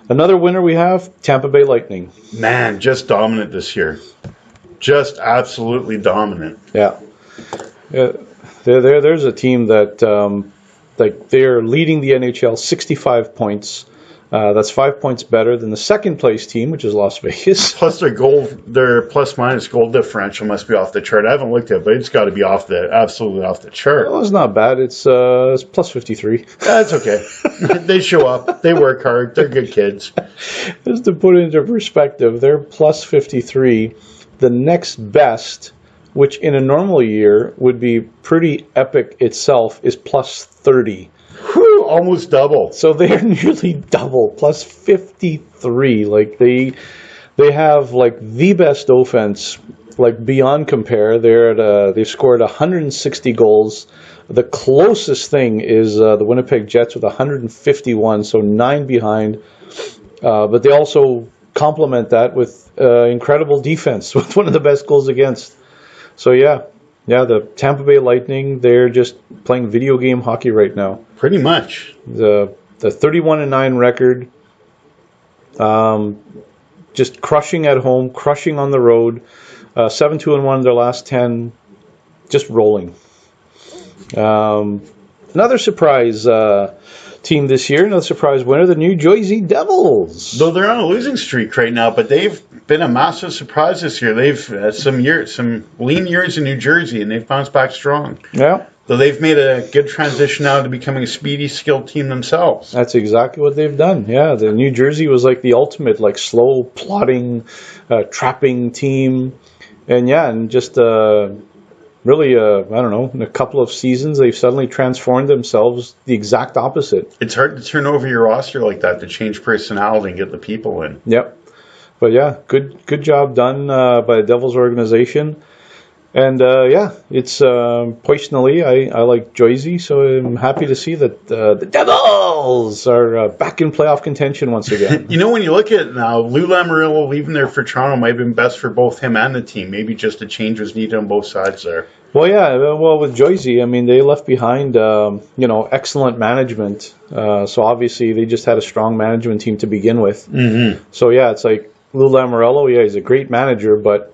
Another winner we have, Tampa Bay Lightning.
Man, just dominant this year. Just absolutely dominant.
Yeah. There's a team that they're leading the NHL 65 points. That's 5 points better than the second place team, which is Las Vegas.
Plus their plus-minus goal differential must be off the chart. I haven't looked at it, but it's got to be absolutely off the chart.
Well, it's not bad. It's plus 53.
That's okay. They show up. They work hard. They're good kids.
Just to put it into perspective, they're plus 53. The next best, which in a normal year would be pretty epic itself, is plus 30.
Whew, almost double.
So they're nearly double, plus 53. Like they have like the best offense, like beyond compare. They've scored 160 goals. The closest thing is the Winnipeg Jets with 151, so 9 behind. But they also complement that with incredible defense, with one of the best goals against. So yeah, the Tampa Bay Lightning, they're just playing video game hockey right now.
Pretty much.
The 31-9 record, just crushing at home, crushing on the road. 7-2-1 their last 10, just rolling. Another surprise team this year, another surprise winner, the New Jersey Devils.
Though they're on a losing streak right now, but they've been a massive surprise this year. They've had some lean years in New Jersey, and they've bounced back strong.
Yeah.
Though they've made a good transition now to becoming a speedy, skilled team themselves.
That's exactly what they've done. Yeah, the New Jersey was like the ultimate, like slow, plodding, trapping team. And just really, I don't know, in a couple of seasons, they've suddenly transformed themselves the exact opposite.
It's hard to turn over your roster like that, to change personality and get the people in.
Yep. But yeah, good job done by the Devils organization. And it's personally, I like Jersey, so I'm happy to see that the Devils are back in playoff contention once again.
You know, when you look at it now, Lou Lamoriello leaving there for Toronto might have been best for both him and the team. Maybe just a change was needed on both sides there.
Well, yeah. Well, with Jersey, I mean, they left behind, excellent management. So obviously, they just had a strong management team to begin with.
Mm-hmm.
So yeah, it's like Lou Lamoriello. Yeah, he's a great manager, but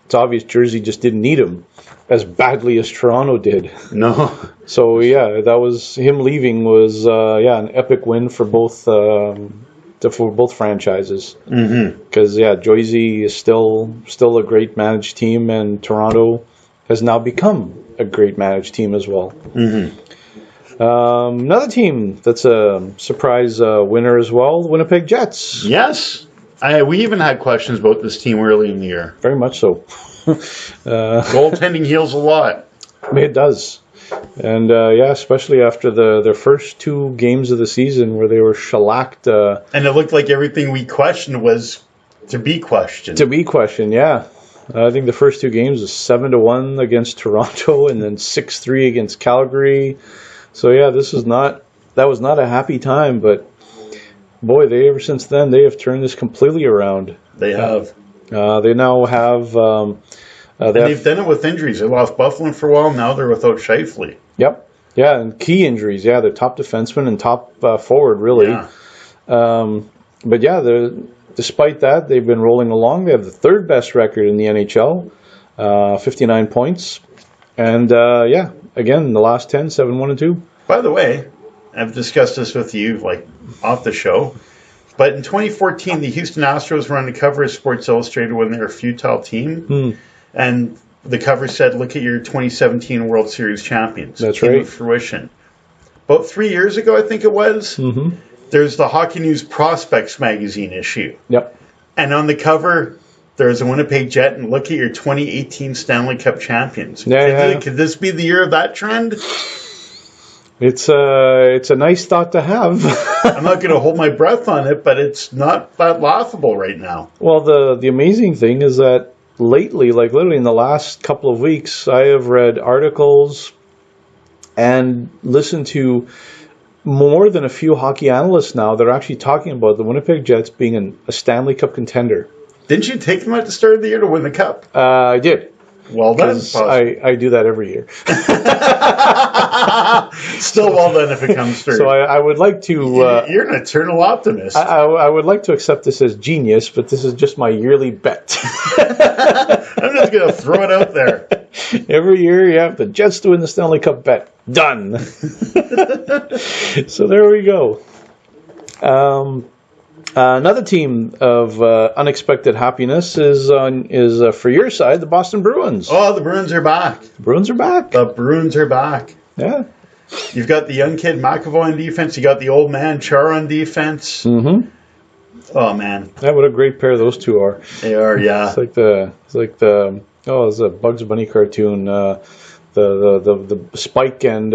it's obvious Jersey just didn't need him as badly as Toronto did.
No.
So yeah, that was him leaving was an epic win for both franchises. Because Jersey is still a great managed team, and Toronto has now become a great managed team as well. Another team that's a surprise winner as well, the Winnipeg Jets.
Yes. We even had questions about this team early in the year.
Very much so.
Goaltending heals a lot.
It does. And especially after their first 2 games of the season where they were shellacked.
And it looked like everything we questioned was to be questioned. To be questioned,
yeah. I think the first 2 games was 7-1 against Toronto and then 6-3 against Calgary. So yeah, that was not a happy time, but boy, ever since then, they have turned this completely around.
They have.
They now have...
they've done it with injuries. They lost Buffalo for a while. Now they're without Scheifele.
Yep. Yeah, and key injuries. Yeah, they're top defenseman and top forward, really.
Yeah.
But yeah, despite that, they've been rolling along. They have the 3rd best record in the NHL, 59 points. And again, the last 10, 7-1-2.
By the way, I've discussed this with you, like, off the show. But in 2014, the Houston Astros were on the cover of Sports Illustrated when they were a futile team. And the cover said, look at your 2017 World Series champions.
That's
came
right.
to fruition. About 3 years ago, I think it was, there's the Hockey News Prospects magazine issue.
Yep.
And on the cover, there's a Winnipeg Jet, and look at your 2018 Stanley Cup champions. Could this be the year of that trend?
It's a nice thought to have.
I'm not going to hold my breath on it, but it's not that laughable right now.
Well, the amazing thing is that lately, like literally in the last couple of weeks, I have read articles and listened to more than a few hockey analysts now that are actually talking about the Winnipeg Jets being a Stanley Cup contender.
Didn't you take them at the start of the year to win the Cup?
I did.
Well done.
I do that every year.
Still well done if it comes through.
So I would like to...
You're an eternal optimist.
I would like to accept this as genius, but this is just my yearly bet.
I'm just going to throw it out there.
Every year you have the Jets to win the Stanley Cup bet. Done. So there we go. Another team of unexpected happiness is for your side, the Boston Bruins.
Oh, the Bruins are back.
The Bruins are back.
The Bruins are back.
Yeah.
You've got the young kid McAvoy on defense. You got the old man Char on defense.
Mm-hmm.
Oh man.
Yeah, what a great pair those two are.
They are, yeah.
It's like it's a Bugs Bunny cartoon. The Spike and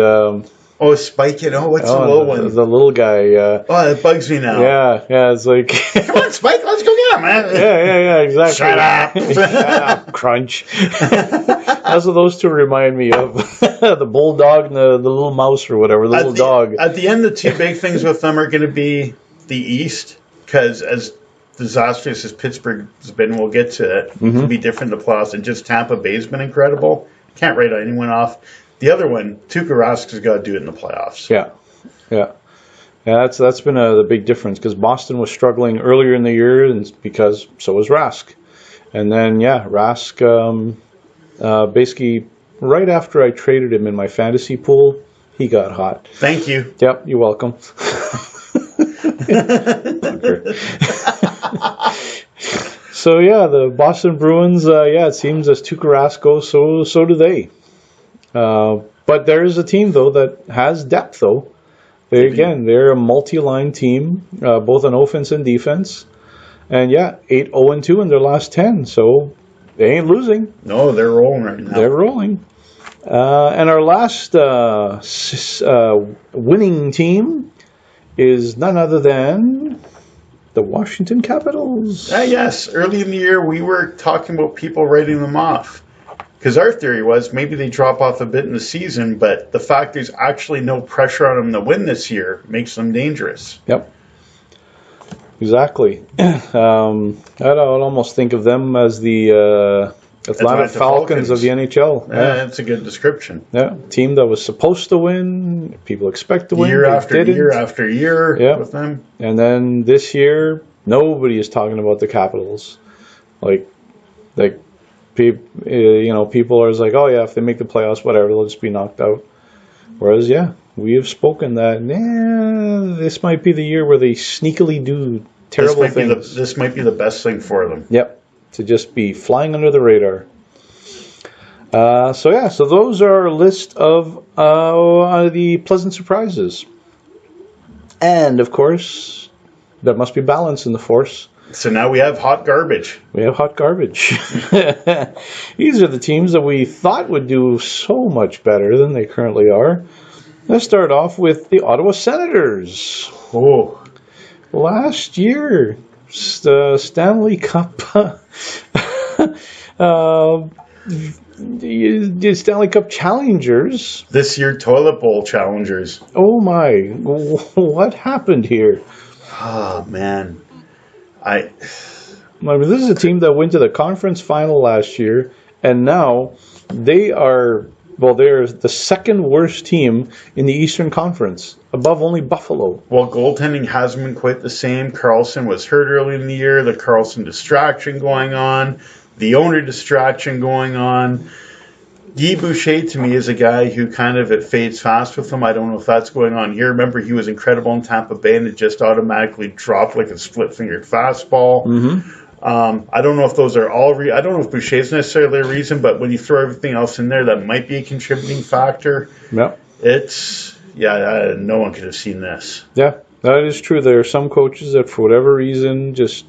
Spike, what's the little one?
The little guy.
It bugs me now.
Yeah, it's like...
Come on, Spike, let's go get him, man.
Yeah, exactly.
Shut up.
Shut up, Crunch. That's what those two remind me of. The bulldog and the little mouse or whatever, the little dog.
At the end, the two big things with them are going to be the East, because as disastrous as Pittsburgh's been, we'll get to it. It'll be different in the playoffs, and just Tampa Bay's been incredible. Can't write anyone off. The other one, Tuukka Rask has got to do it in the playoffs.
Yeah. That's been the big difference, because Boston was struggling earlier in the year, and because so was Rask. And then Rask basically right after I traded him in my fantasy pool, he got hot.
Thank you.
Yep, you're welcome. So the Boston Bruins, it seems as Tuukka Rask goes, so do they. But there is a team, though, that has depth, though. They're a multi-line team, both on offense and defense. And 8-0-2 in their last 10, so they ain't losing.
No, they're rolling right now.
They're rolling. And our last winning team is none other than the Washington Capitals.
Yes, early in the year we were talking about people writing them off. Because our theory was maybe they drop off a bit in the season, but the fact there's actually no pressure on them to win this year makes them dangerous.
Yep. Exactly. I'd almost think of them as the Atlanta Falcons of the NHL.
Yeah, that's a good description.
Yeah, team that was supposed to win, people expect to win.
Year after year with them.
And then this year, nobody is talking about the Capitals. People are like, oh yeah, if they make the playoffs, whatever, they'll just be knocked out. Whereas, we have spoken that this might be the year where they sneakily do terrible things.
This might be the best thing for them.
Yep, to just be flying under the radar. So those are a list of the pleasant surprises. And, of course, there must be balance in the force.
So now we have hot garbage.
We have hot garbage. These are the teams that we thought would do so much better than they currently are. Let's start off with the Ottawa Senators.
Oh.
Last year, Stanley Cup... the Stanley Cup challengers.
This year, toilet bowl challengers.
Oh my, what happened here?
Oh, man.
I mean, this is a team that went to the conference final last year, and now they're the second worst team in the Eastern Conference, above only Buffalo.
Well, goaltending hasn't been quite the same. Carlson was hurt early in the year, the Carlson distraction going on, the owner distraction going on. Guy Boucher, to me, is a guy who it fades fast with him. I don't know if that's going on here. Remember, he was incredible in Tampa Bay, and it just automatically dropped like a split-fingered fastball.
Mm-hmm.
I don't know if those are all... I don't know if Boucher's necessarily a reason, but when you throw everything else in there, that might be a contributing factor.
Yep.
No one could have seen this.
Yeah, that is true. There are some coaches that, for whatever reason, just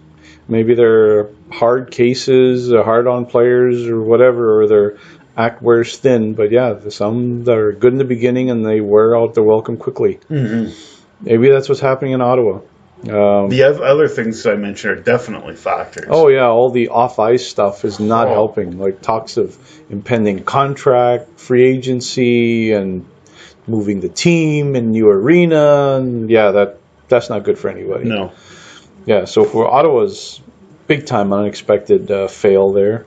maybe they're hard cases, hard on players or whatever, or their act wears thin. But some that are good in the beginning and they wear out their welcome quickly.
Mm-hmm.
Maybe that's what's happening in Ottawa.
The other things I mentioned are definitely factors.
Oh, yeah, all the off-ice stuff is not helping. Like talks of impending contract, free agency, and moving the team and new arena. And that's not good for anybody.
No.
Yeah, so for Ottawa's big-time unexpected fail there.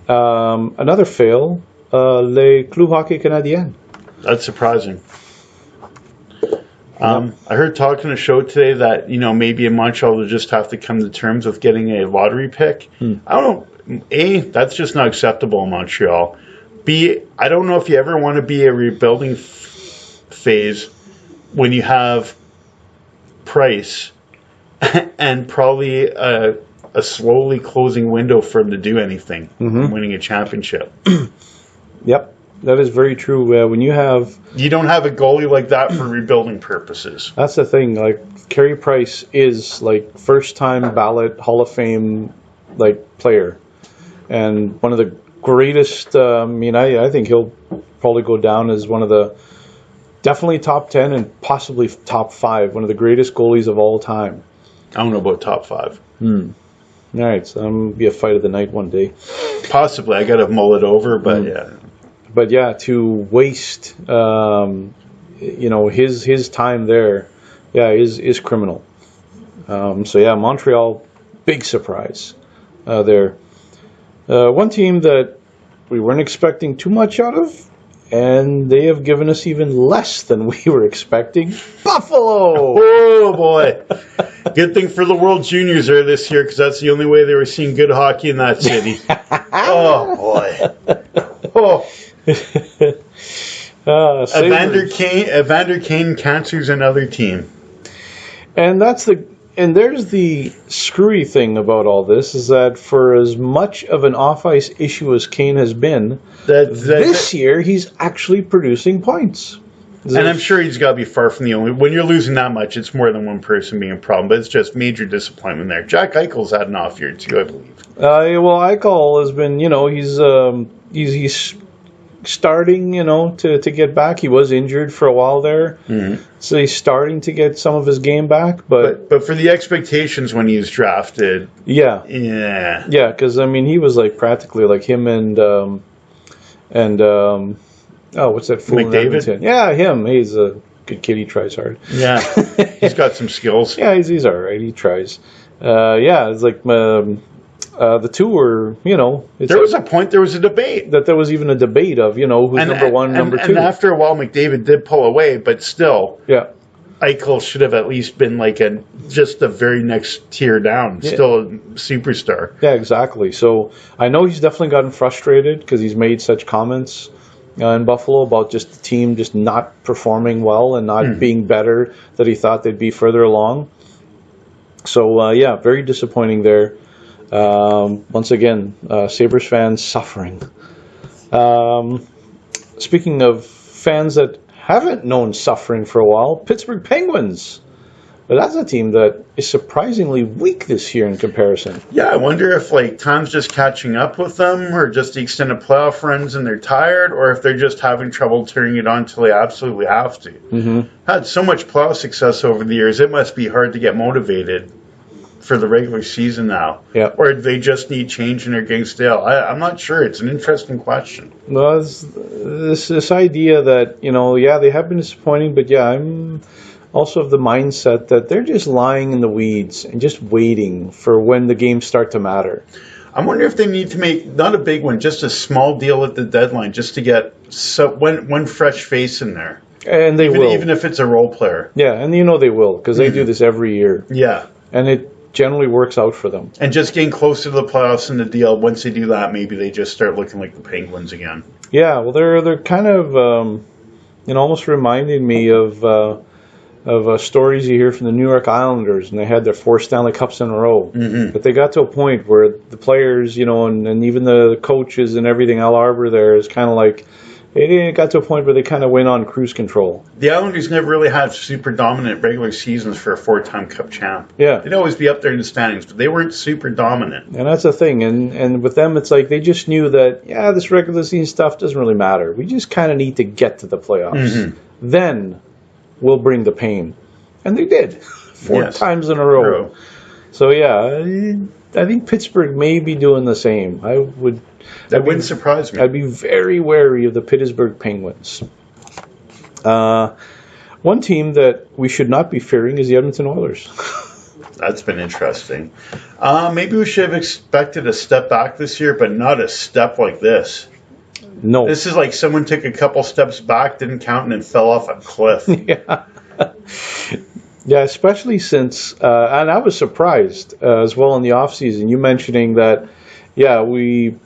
Another fail, Le Club Hockey Canadien.
That's surprising. I heard talking on a show today that, maybe in Montreal they'll just have to come to terms with getting a lottery pick. I don't know. A, that's just not acceptable in Montreal. B, I don't know if you ever want to be a rebuilding phase when you have Price and probably a slowly closing window for him to do anything, winning a championship.
Yep. That is very true. When you don't have
a goalie like that for rebuilding purposes.
That's the thing. Like, Carey Price is like first time ballot Hall of Fame player, and one of the greatest. I think he'll probably go down as one of the definitely top 10 and possibly top 5. One of the greatest goalies of all time.
I don't know about top 5.
All right, so be a fight of the night one day.
Possibly, I got to mull it over, but yeah.
But yeah, to waste, his time there, is criminal. So yeah, Montreal, big surprise there. One team that we weren't expecting too much out of, and they have given us even less than we were expecting. Buffalo!
Oh boy! Good thing for the World Juniors there this year, because that's the only way they were seeing good hockey in that city. Oh boy! Oh. Evander Kane cancers another team,
and there's the screwy thing about all this is that for as much of an off-ice issue as Kane has been, this year he's actually producing points.
And I'm sure he's got to be far from the only. When you're losing that much, it's more than one person being a problem, but it's just major disappointment there. Jack Eichel's had an off year too, I believe.
Well, Eichel has been, he's starting, to get back. He was injured for a while there, so he's starting to get some of his game back. But
for the expectations when he was drafted,
yeah, because he was practically like him and what's that fool?
McDavid?
Yeah, him. He's a good kid. He tries hard.
Yeah, he's got some skills.
Yeah, he's all right. He tries. It's like. The two were,
there was a point, there was a debate.
That there was even a debate of, who's number one and number two.
And after a while, McDavid did pull away, but still, Eichel should have at least been just the very next tier down, still a superstar.
Yeah, exactly. So I know he's definitely gotten frustrated because he's made such comments in Buffalo about just the team just not performing well and not being better that he thought they'd be further along. So, very disappointing there. Once again, Sabres fans suffering. Speaking of fans that haven't known suffering for a while, Pittsburgh Penguins. But that's a team that is surprisingly weak this year in comparison.
Yeah, I wonder if time's just catching up with them, or just the extended playoff runs and they're tired, or if they're just having trouble turning it on until they absolutely have to. Had so much playoff success over the years, it must be hard to get motivated for the regular season now.
Yeah.
Or they just need change and they're getting stale. I'm not sure. It's an interesting question.
Well, this idea that, they have been disappointing, but I'm also of the mindset that they're just lying in the weeds and just waiting for when the games start to matter.
I'm wondering if they need to make, not a big one, just a small deal at the deadline just to get one fresh face in there.
And they will.
Even if it's a role player.
Yeah, and they will, because they do this every year.
Yeah.
And it generally works out for them.
And just getting closer to the playoffs and the deal, once they do that, maybe they just start looking like the Penguins again.
Yeah, well, they're kind of, almost reminding me of stories you hear from the New York Islanders, and they had their 4 Stanley Cups in a row. But they got to a point where the players, and even the coaches and everything, Al Arbor there is kind of like, it got to a point where they kind of went on cruise control.
The Islanders never really had super dominant regular seasons for a 4-time Cup champ.
Yeah.
They'd always be up there in the standings, but they weren't super dominant.
And that's the thing. And with them, it's like they just knew that, this regular season stuff doesn't really matter. We just kind of need to get to the playoffs. Then we'll bring the pain. And they did. 4 times in a row. So, I think Pittsburgh may be doing the same.
That wouldn't surprise me.
I'd be very wary of the Pittsburgh Penguins. One team that we should not be fearing is the Edmonton Oilers.
That's been interesting. Maybe we should have expected a step back this year, but not a step like this.
No.
This is like someone took a couple steps back, didn't count, and then fell off a cliff.
Yeah. Yeah, especially since, and I was surprised as well in the offseason, you mentioning that, yeah, the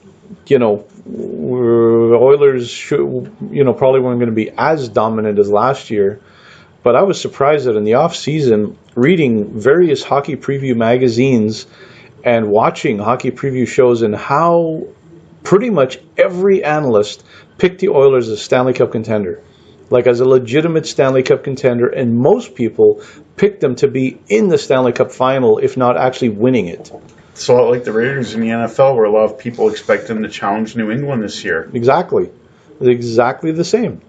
Oilers probably weren't going to be as dominant as last year. But I was surprised that in the offseason, reading various hockey preview magazines and watching hockey preview shows, and how pretty much every analyst picked the Oilers as a Stanley Cup contender. Like as a legitimate Stanley Cup contender, and most people picked them to be in the Stanley Cup final, if not actually winning it.
So like the Raiders in the NFL, where a lot of people expect them to challenge New England this year.
Exactly the same.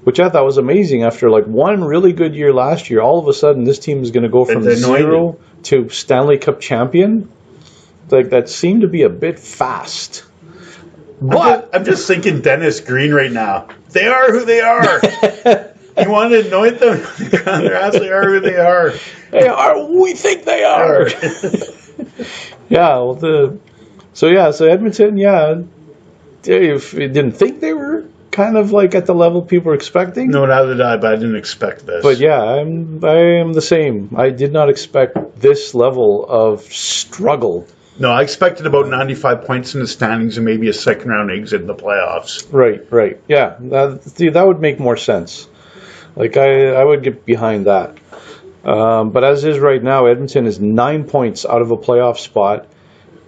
Which I thought was amazing. After like one really good year last year, all of a sudden this team is going to go from 0 to Stanley Cup champion. Like that seemed to be a bit fast. But
I'm just thinking Dennis Green right now. They are who they are. You want to anoint them? They actually are who they are.
They are. We think they are. Yeah. Well, so Edmonton. Yeah, if you didn't think they were kind of like at the level people were expecting.
No, neither did I. But I didn't expect this.
But yeah, I am the same. I did not expect this level of struggle.
No, I expected about 95 points in the standings and maybe a second-round exit in the playoffs.
Right. Yeah, that would make more sense. Like, I would get behind that. But as is right now, Edmonton is 9 points out of a playoff spot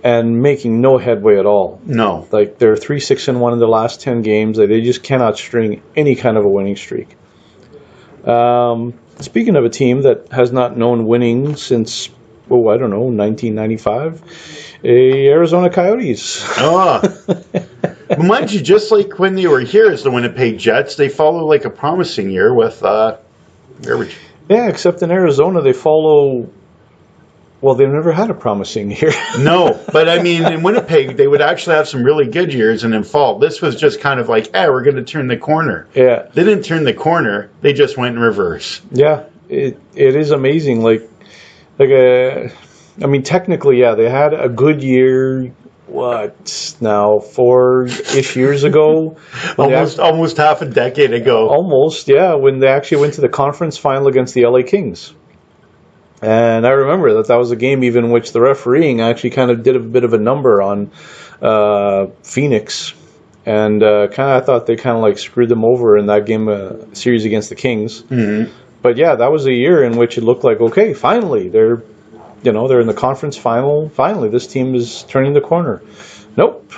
and making no headway at all.
No.
Like, they're 3-6-1 in the last 10 games. They just cannot string any kind of a winning streak. Speaking of a team that has not known winning since... 1995, Arizona Coyotes.
But mind you, just like when they were here as the Winnipeg Jets, they follow like a promising year with garbage.
Yeah, except in Arizona, they follow... Well, they've never had a promising year.
No, but I mean, in Winnipeg, they would actually have some really good years and then fall. This was just kind of like, we're going to turn the corner.
Yeah.
They didn't turn the corner. They just went in reverse.
Yeah, it is amazing. Technically, yeah, they had a good year, 4-ish years ago?
Almost half a decade ago.
Almost, yeah, when they actually went to the conference final against the LA Kings. And I remember that was a game even in which the refereeing actually kind of did a bit of a number on Phoenix. And I thought they kind of like screwed them over in that game series against the Kings. Mm-hmm. But yeah, that was a year in which it looked like, okay, finally, they're in the conference final. Finally, this team is turning the corner. Nope.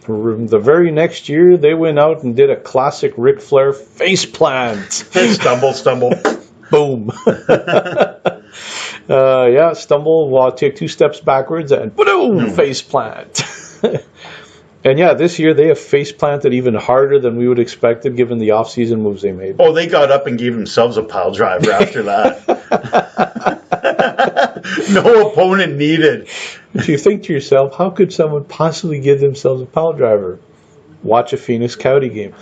The very next year, they went out and did a classic Ric Flair face plant.
Stumble.
Boom. Stumble while take 2 steps backwards and boom, face plant. And yeah, this year they have face planted even harder than we would expected given the off-season moves they made.
Oh, they got up and gave themselves a pile driver after that. No opponent needed.
If you think to yourself, how could someone possibly give themselves a pile driver? Watch a Phoenix Coyote game.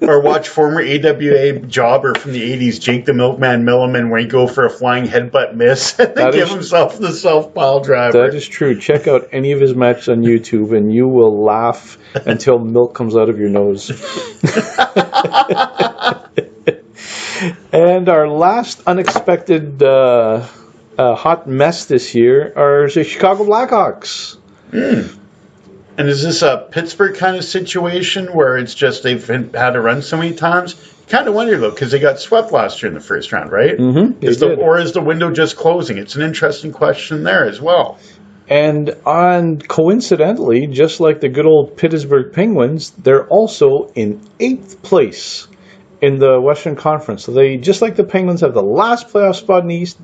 Or watch former AWA jobber from the 80s, Jake the Milkman Milliman, where he go for a flying headbutt miss and then give himself the self-pile driver.
That is true. Check out any of his matches on YouTube and you will laugh until milk comes out of your nose. And our last unexpected hot mess this year are the Chicago Blackhawks.
And is this a Pittsburgh kind of situation where it's just they've had to run so many times? You kind of wonder, though, because they got swept last year in the first round, right?
Mm-hmm,
or is the window just closing? It's an interesting question there as well.
And coincidentally, just like the good old Pittsburgh Penguins, they're also in 8th place in the Western Conference. So they, just like the Penguins, have the last playoff spot in the East.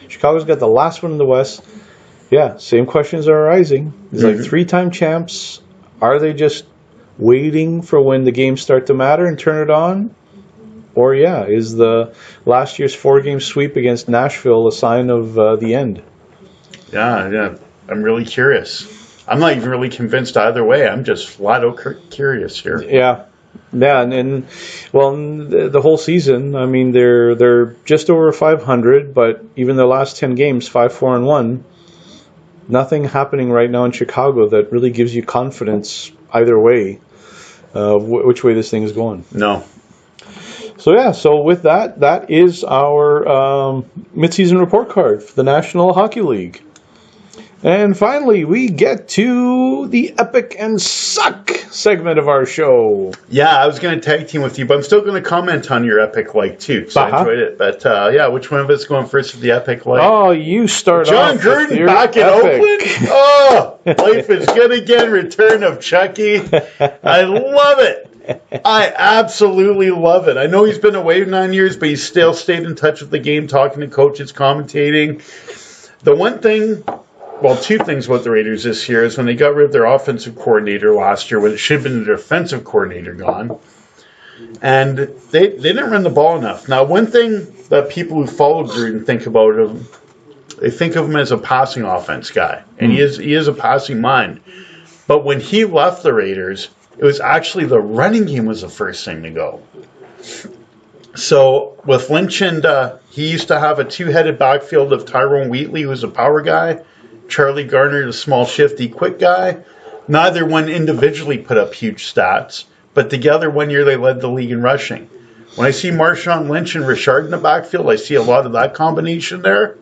Chicago's got the last one in the West. Yeah, same questions are arising. It's like 3-time champs. Are they just waiting for when the games start to matter and turn it on? Or, is the last year's 4-game sweep against Nashville a sign of the end?
Yeah. I'm really curious. I'm not even really convinced either way. I'm just flat out curious here.
Yeah. Yeah, and the whole season, I mean, they're just over 500, but even the last 10 games, 5-4-1, nothing happening right now in Chicago that really gives you confidence either way, which way this thing is going.
No.
So with that is our mid-season report card for the National Hockey League. And finally, we get to the Epic and Suck segment of our show.
Yeah, I was going to tag team with you, but I'm still going to comment on your Epic like too, so I enjoyed it. But yeah, which one of us is going first for the Epic like?
Oh, you start
John
off
Gruden
with your
back in
Epic.
Oakland? Oh, life is good again. Return of Chucky. I love it. I absolutely love it. I know he's been away 9 years, but he's still stayed in touch with the game, talking to coaches, commentating. The one thing... Well, two things about the Raiders this year is when they got rid of their offensive coordinator last year, when it should have been the defensive coordinator gone, and they didn't run the ball enough. Now, one thing that people who follow Gruden think about him, they think of him as a passing offense guy, and he is a passing mind. But when he left the Raiders, it was actually the running game was the first thing to go. So with Lynch and he used to have a two-headed backfield of Tyrone Wheatley, who was a power guy, Charlie Garner, the small, shifty, quick guy. Neither one individually put up huge stats, but together 1 year they led the league in rushing. When I see Marshawn Lynch and Richard in the backfield, I see a lot of that combination there.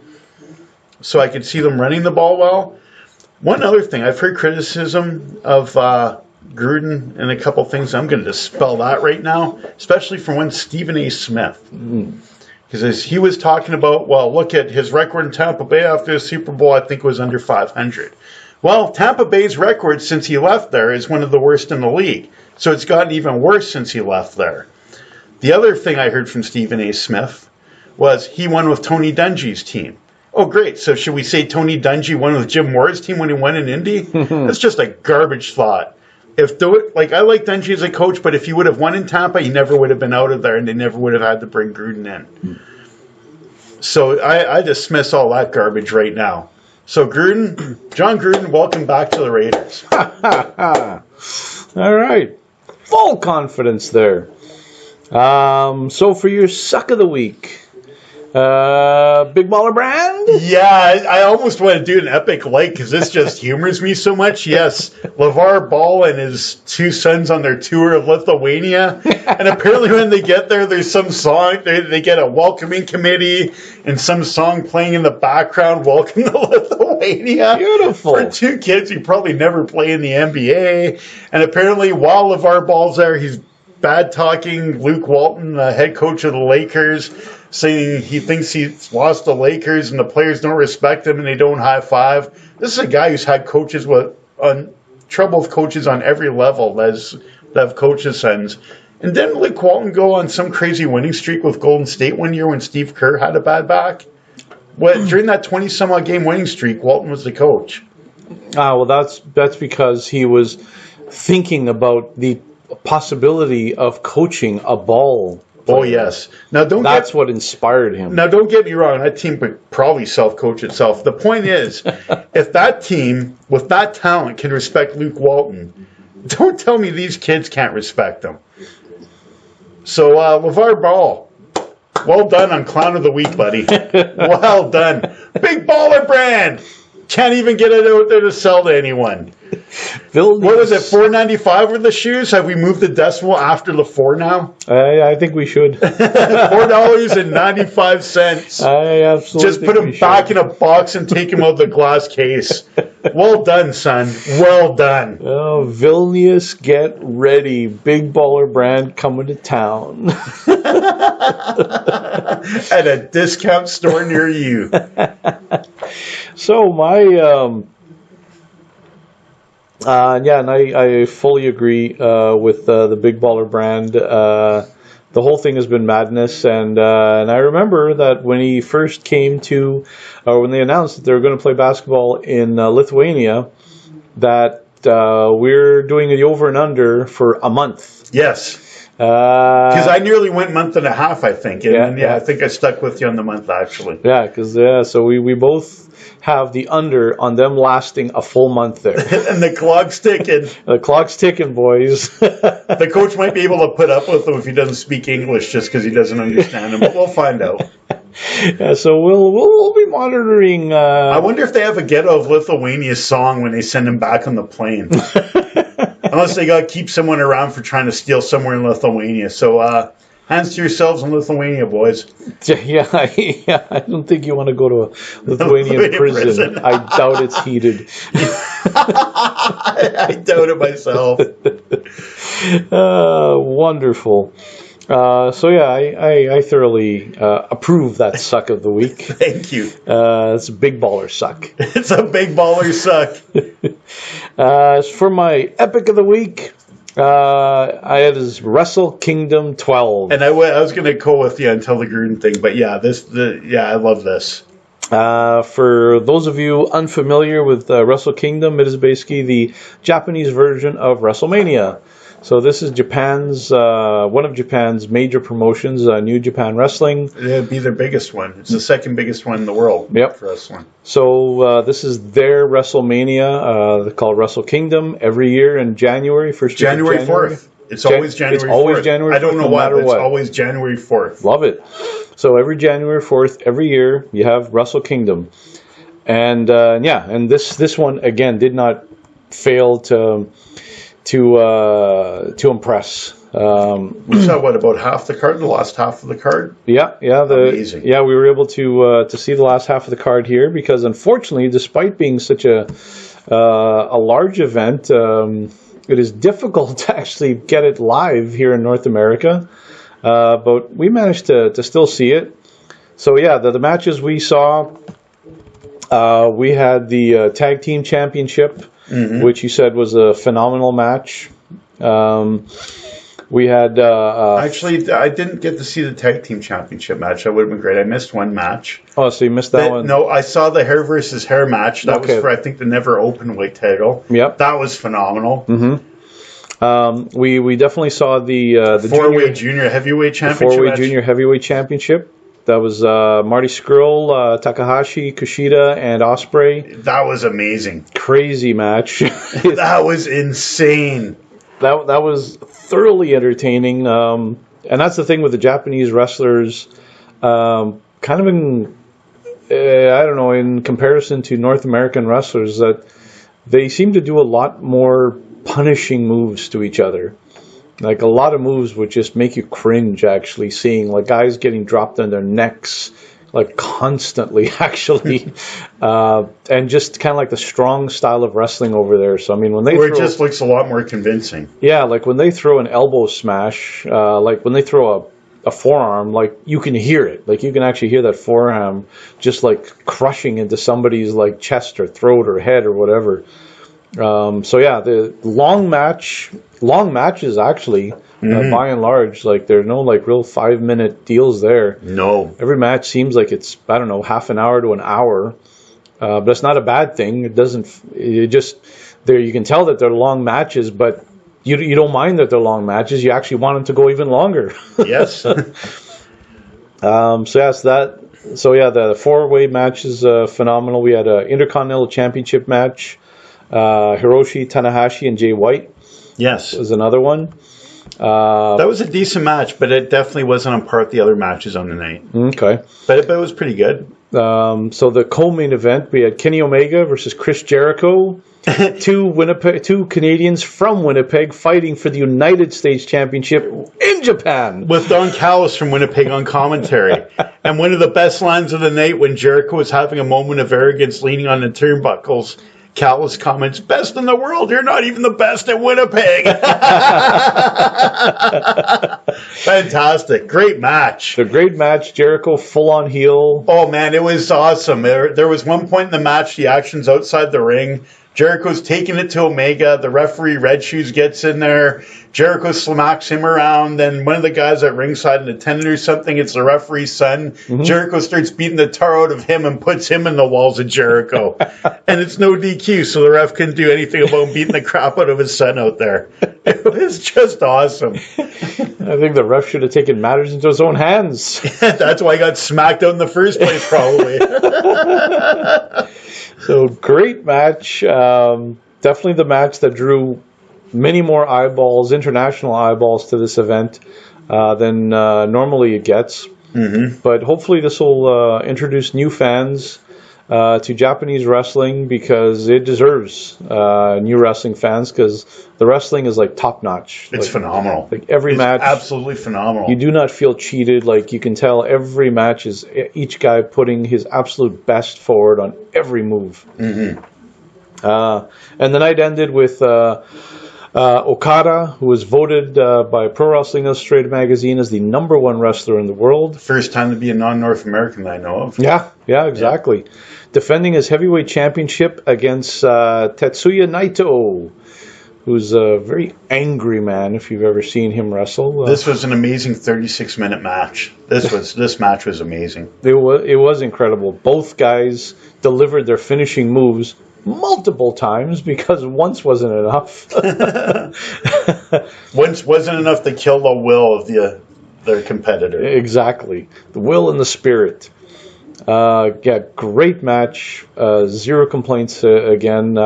So I could see them running the ball well. One other thing, I've heard criticism of Gruden and a couple things. I'm going to dispel that right now, especially from one Stephen A. Smith. Because as he was talking about, well, look at his record in Tampa Bay after the Super Bowl, I think it was under 500. Well, Tampa Bay's record since he left there is one of the worst in the league. So it's gotten even worse since he left there. The other thing I heard from Stephen A. Smith was he won with Tony Dungy's team. Oh, great. So should we say Tony Dungy won with Jim Moore's team when he won in Indy? That's just a garbage thought. I like Dungy as a coach, but if he would have won in Tampa, he never would have been out of there, and they never would have had to bring Gruden in. So I dismiss all that garbage right now. So John Gruden, welcome back to the Raiders.
All right. Full confidence there. So for your suck of the week, Big Baller Brand?
Yeah, I almost want to do an epic like because this just humors me so much. Yes, LeVar Ball and his two sons on their tour of Lithuania. And apparently when they get there, there's some song. They get a welcoming committee and some song playing in the background, Welcome to Lithuania.
Beautiful.
For two kids who probably never play in the NBA. And apparently while LeVar Ball's there, he's bad-talking Luke Walton, the head coach of the Lakers, saying he thinks he's lost the Lakers and the players don't respect him and they don't high-five. This is a guy who's had coaches trouble with coaches on every level that have coaches' sons. And didn't Luke Walton go on some crazy winning streak with Golden State one year when Steve Kerr had a bad back? During that 20-some-odd game winning streak, Walton was the coach.
Well, that's because he was thinking about the possibility of coaching a ball.
Oh, yes. Now,
that's what inspired him.
Now, don't get me wrong. That team would probably self-coach itself. The point is, if that team with that talent can respect Luke Walton, don't tell me these kids can't respect him. So, LeVar Ball, well done on Clown of the Week, buddy. Well done. Big Baller Brand. Can't even get it out there to sell to anyone. What was it, $4.95 were the shoes? Have we moved the decimal after the 4 now?
I think we should.
$4.95.
I absolutely
just put them back in a box and take them out of the glass case. Well done, son. Well done.
Oh, Vilnius, get ready. Big Baller Brand coming to town.
At a discount store near you.
So my... and I fully agree with the Big Baller Brand. The whole thing has been madness, and I remember that when he first came to, or when they announced that they were going to play basketball in Lithuania, that we're doing the over and under for a month.
Yes. Because I nearly went month and a half, I think. And
Yeah.
I think I stuck with you on the month, actually.
Yeah, because so we both have the under on them lasting a full month there.
And the clock's ticking.
The clock's ticking, boys.
The coach might be able to put up with him if he doesn't speak English just because he doesn't understand him, but we'll find out.
Yeah, so we'll be monitoring.
I wonder if they have a Get Out of Lithuania song when they send him back on the plane. Unless they got to keep someone around for trying to steal somewhere in Lithuania. So, hands to yourselves in Lithuania, boys.
Yeah, I don't think you want to go to a Lithuanian prison. I doubt it's heated.
I doubt it myself.
Wonderful. So yeah, I thoroughly approve that suck of the week.
Thank you.
It's a big baller suck.
It's a big baller suck.
As for my epic of the week, I had this Wrestlekingdom 12.
And I was going to go with the Untitled Gruden thing, but yeah, I love this.
For those of you unfamiliar with Wrestlekingdom, it is basically the Japanese version of WrestleMania. So this is Japan's one of Japan's major promotions, New Japan Wrestling.
It'd be their biggest one. It's the second biggest one in the world for wrestling.
So this is their WrestleMania. They're called Wrestlekingdom every year in January.
January 4th. It's always January 4th.
It's always January 4th.
I don't know why, but it's always January 4th.
Love it. So every January 4th, every year, you have Wrestlekingdom. And and this one, again, did not fail to impress.
We saw about half the card, the last half of the card. Amazing.
Yeah, we were able to see the last half of the card here because unfortunately, despite being such a large event, it is difficult to actually get it live here in North America. But we managed to still see it. So yeah, the matches we saw, we had the Tag Team Championship. Mm-hmm. Which you said was a phenomenal match. We had...
Actually, I didn't get to see the Tag Team Championship match. That would have been great. I missed one match.
Oh, so you missed that one?
No, I saw the hair versus hair match. That was for, I think, the never openweight title.
Yep.
That was phenomenal.
Mm-hmm. We definitely saw the
four-way junior heavyweight championship.
Four-way junior heavyweight championship. That was Marty Scurll, Takahashi, Kushida, and Ospreay.
That was amazing.
Crazy match.
That was insane.
That was thoroughly entertaining. And that's the thing with the Japanese wrestlers. Kind of in, I don't know, in comparison to North American wrestlers, that they seem to do a lot more punishing moves to each other. Like a lot of moves would just make you cringe, actually, seeing like guys getting dropped on their necks like constantly, actually, and just kind of like the strong style of wrestling over there. So I mean, when it
just looks a lot more convincing.
Yeah, like when they throw an elbow smash, like when they throw a forearm, like you can hear it. Like you can actually hear that forearm just like crushing into somebody's like chest or throat or head or whatever. So yeah, the long matches actually, by and large, like there's no like real 5-minute deals there.
No.
Every match seems like it's, I don't know, half an hour to an hour. But it's not a bad thing. You can tell that they're long matches, but you don't mind that they're long matches. You actually want them to go even longer.
Yes.
The 4-way match is phenomenal. We had an Intercontinental Championship match. Hiroshi Tanahashi and Jay White.
Yes.
Was another one.
That was a decent match, but it definitely wasn't on par with the other matches on the night.
Okay.
But it was pretty good.
So the co-main event, we had Kenny Omega versus Chris Jericho. Two Canadians from Winnipeg fighting for the United States Championship in Japan.
With Don Callis from Winnipeg on commentary. And one of the best lines of the night when Jericho was having a moment of arrogance leaning on the turnbuckles, Callis comments, "Best in the world, you're not even the best at Winnipeg." Fantastic. Great match.
A great match. Jericho full on heel.
Oh man, it was awesome. There was one point in the match, the action's outside the ring. Jericho's taking it to Omega. The referee, Red Shoes, gets in there. Jericho smacks him around. Then one of the guys at ringside, an attendant or something, it's the referee's son. Mm-hmm. Jericho starts beating the tar out of him and puts him in the walls of Jericho. And it's no DQ, so the ref couldn't do anything about beating the crap out of his son out there. It was just awesome.
I think the ref should have taken matters into his own hands.
That's why he got smacked out in the first place, probably.
So, great match. Definitely the match that drew many more eyeballs, international eyeballs to this event than normally it gets. Mm-hmm. But hopefully this will introduce new fans to Japanese wrestling, because it deserves new wrestling fans, because the wrestling is like top notch.
It's phenomenal.
Like every match,
absolutely phenomenal.
You do not feel cheated. Like you can tell every match is each guy putting his absolute best forward on every move. Mm-hmm. And the night ended with Okada, who was voted by Pro Wrestling Illustrated magazine as the #1 wrestler in the world.
First time to be a non-North American that I know of.
Yeah, exactly. Yeah. Defending his heavyweight championship against Tetsuya Naito, who's a very angry man if you've ever seen him wrestle.
This was an amazing 36-minute match. This match was amazing.
It was incredible. Both guys delivered their finishing moves multiple times, because once wasn't enough.
Once wasn't enough to kill the will of their competitor.
Exactly. The will and the spirit. Great match. Zero complaints again.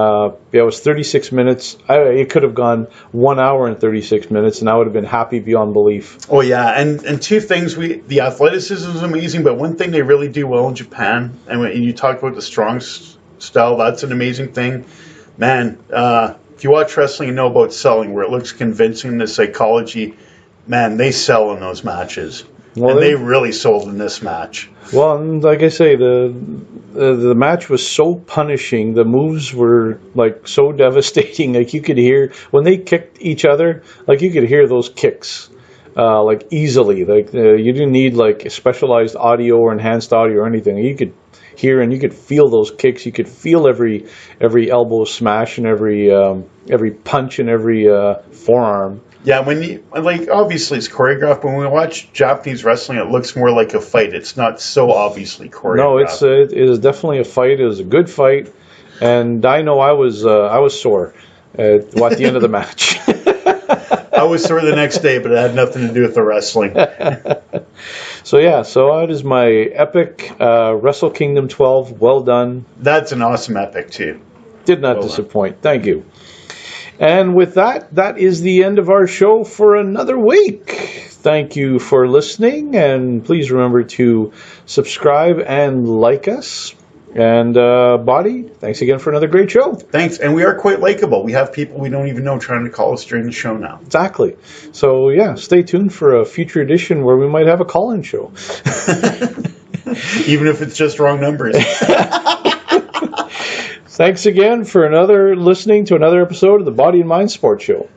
It was 36 minutes. It could have gone 1 hour and 36 minutes, and I would have been happy beyond belief.
Oh, yeah. And two things. The athleticism is amazing, but one thing they really do well in Japan, and when you talk about the strong style, that's an amazing thing. Man, if you watch wrestling, you know about selling, where it looks convincing, the psychology. Man, they sell in those matches. Well, and they really sold in this match.
Well, and like I say, the match was so punishing. The moves were like so devastating. Like you could hear when they kicked each other. Like you could hear those kicks, like easily. Like you didn't need like specialized audio or enhanced audio or anything. You could hear and you could feel those kicks. You could feel every elbow smash and every punch and every forearm.
Yeah, obviously it's choreographed, but when we watch Japanese wrestling, it looks more like a fight. It's not so obviously choreographed.
No, it is definitely a fight. It was a good fight, and I know I was sore at the end of the match.
I was sore the next day, but it had nothing to do with the wrestling.
So it is my epic Wrestlekingdom 12. Well done.
That's an awesome epic too.
Did not disappoint. Thank you. And with that is the end of our show for another week. Thank you for listening, and please remember to subscribe and like us. And Body, thanks again for another great show.
Thanks, and we are quite likable. We have people we don't even know trying to call us during the show now.
Exactly. So stay tuned for a future edition where we might have a call-in show.
Even if it's just wrong numbers.
Thanks again for listening to another episode of the Body and Mind Sports Show.